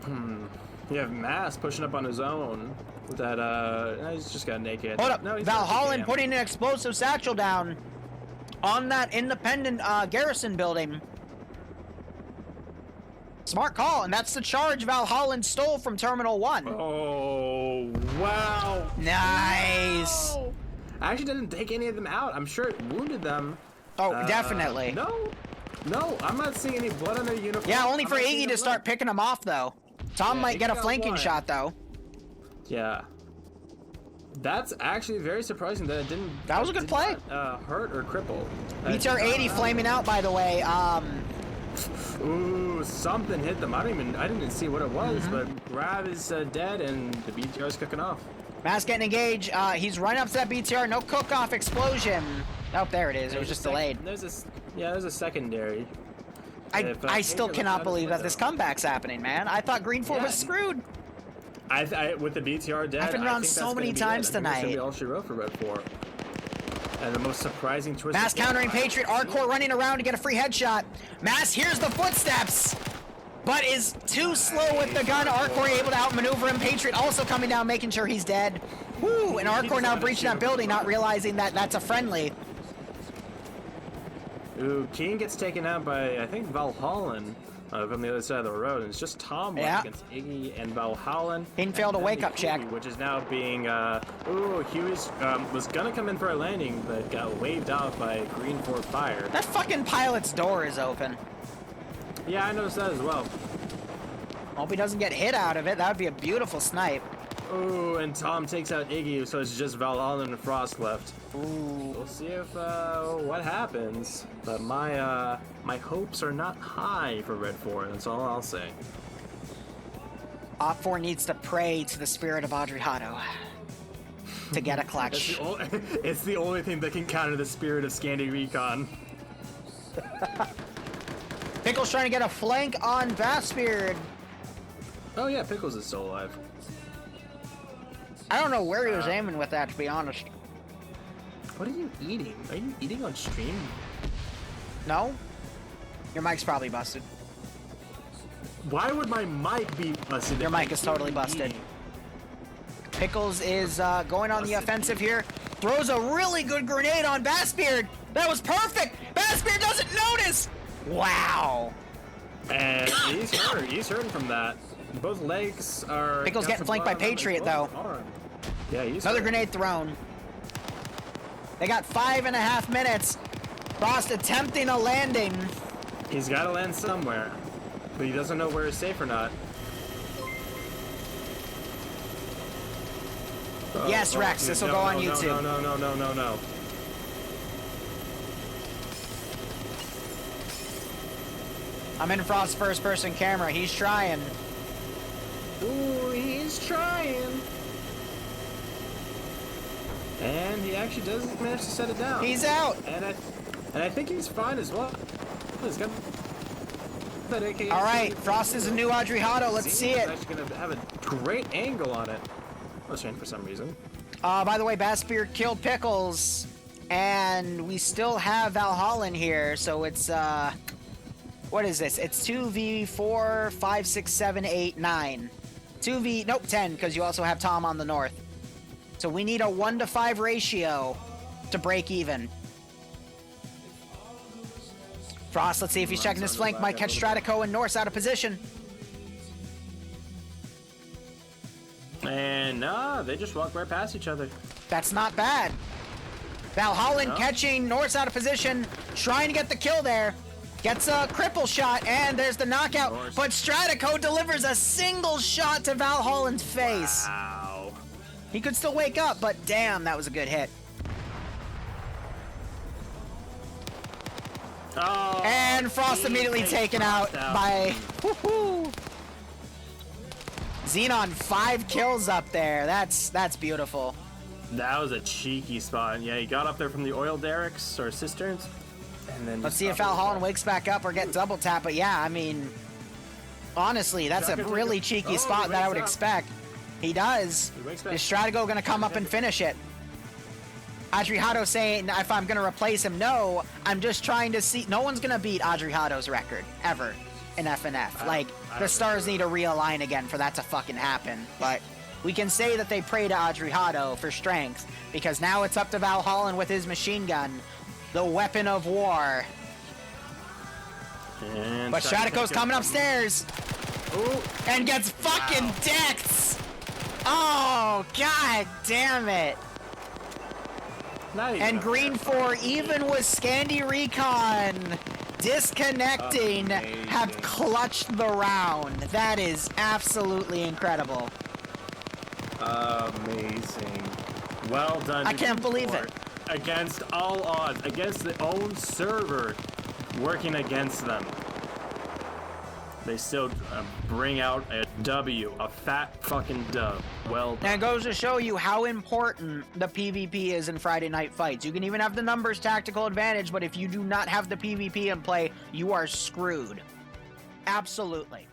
You have Mass pushing up on his own. That, he's just got naked. Hold up. No, Valhallen putting an explosive satchel down on that Independent garrison building. Smart call, and that's the charge Valhalla stole from Terminal 1. Oh, wow. Nice. No. Actually didn't take any of them out. I'm sure it wounded them. Oh, definitely. No, I'm not seeing any blood on their uniform. Yeah, only for I'm not Iggy seeing to the start blood. picking them off, though. Tom Yeah, might get a Iggy got flanking one. shot, though. Yeah. That's actually very surprising that it didn't. That was a good did play. Not, hurt or cripple. BTR 80 flaming out, by the way. Ooh, something hit them. I didn't even see what it was, but Grab is dead and the BTR is cooking off. Mass getting engaged. He's running up to that BTR. No cook-off explosion. Oh, there it is. It was just delayed. There's a secondary. I still Taker cannot left believe out that of this window. comeback's happening, man. I thought GREENFOR was screwed. I with the BTR dead. I've been I around think so that's many gonna be times it. I think that's gonna tonight. be all she wrote for Red 4. And the most surprising twist. Mass countering Patriot. Arcore running around to get a free headshot. Mass hears the footsteps, but is too slow with the gun. Arcore able to outmaneuver him. Patriot also coming down, making sure he's dead. Woo! And Arcore now breaching that building, not realizing that that's a friendly. Ooh, Keen gets taken out by, I think, Valhalla from the other side of the road. And it's just Tom left against Iggy and Valhalla. He failed a wake-up check. Which is now being, Huey was gonna come in for a landing, but got waved out by GREENFOR fire. That fucking pilot's door is open. Yeah, I noticed that as well. Hope he doesn't get hit out of it. That would be a beautiful snipe. Ooh, and Tom takes out Iggy, so it's just Valhalla and Frost left. Ooh. We'll see if what happens. But my hopes are not high for Red 4. That's all I'll say. OPFOR needs to pray to the spirit of Adriano to get a clutch. It's the only thing that can counter the spirit of Scandi Recon. Pickle's trying to get a flank on Bassbeard. Oh yeah, Pickles is still alive. I don't know where he was aiming with that, to be honest. What are you eating? Are you eating on stream? No? Your mic's probably busted. Why would my mic be busted? Your if I mic is totally keep busted. eating? Pickles is going on the offensive here. Throws a really good grenade on Bassbeard. That was perfect. Bassbeard doesn't notice. Wow. And he's hurt. He's hurting from that. Both legs are. Pickles got getting some flanked by blood on his Patriot, both though. arm. Yeah, he's Another hurt. grenade thrown. They got 5.5 minutes. Frost attempting a landing. He's got to land somewhere, but he doesn't know where it's safe or not. Yes, Rex, this will go on YouTube. No. I'm in Frost's first-person camera. He's trying. Ooh, he's trying. And he actually does manage to set it down. He's out. And I think he's fine as well. He's got that AK. All right, Frost is a new Adriano. Let's see He's it. actually gonna have a great angle on it. I was trying for some reason. By the way, Bassbeard killed Pickles, and we still have Valhalla in here, so it's, what is this? It's 2v4, 5, 6, 7, 8, 9. 10, because you also have Tom on the north. So we need a 1-to-5 ratio to break even. Frost, let's see if he's checking his flank. Might catch Stratico and Norse out of position. And nah, they just walk right past each other. That's not bad. Valhalla No. catching Norse out of position, trying to get the kill there. Gets a cripple shot, and there's the knockout. Norse. But Stratico delivers a single shot to Valhalla's face. Wow. He could still wake up, but damn, that was a good hit. Oh, And Frost immediately taken out by... Woohoo! Xenon, 5 kills up there. That's beautiful. That was a cheeky spot. Yeah, he got up there from the oil derricks or cisterns. And then Let's just see if stopped Valhalla it. wakes back up or get double tap. But yeah, I mean, honestly, that's a really cheeky spot that I would expect. He does. He wakes back. Is Stratigo going to come up and finish it? Adriano saying, if I'm going to replace him, no. I'm just trying to see. No one's going to beat Adriano's record, ever, in FNF. Like, the stars need to realign again for that to fucking happen. But we can say that they pray to Adriano for strength, because now it's up to Valhalla with his machine gun, the weapon of war. And But Shadiko's coming up. upstairs Ooh. and gets fucking decked. Oh, god damn it. Not even And a fair GREENFOR, fight. even with Scandy Recon disconnecting, Amazing. have clutched the round. That is absolutely incredible. Amazing. Well done. I to can't believe GREENFOR. it. Against all odds, against their own server, working against them. They still bring out a W, a fat fucking dub. Well done. And it goes to show you how important the PvP is in Friday Night Fights. You can even have the numbers tactical advantage, but if you do not have the PvP in play, you are screwed. Absolutely.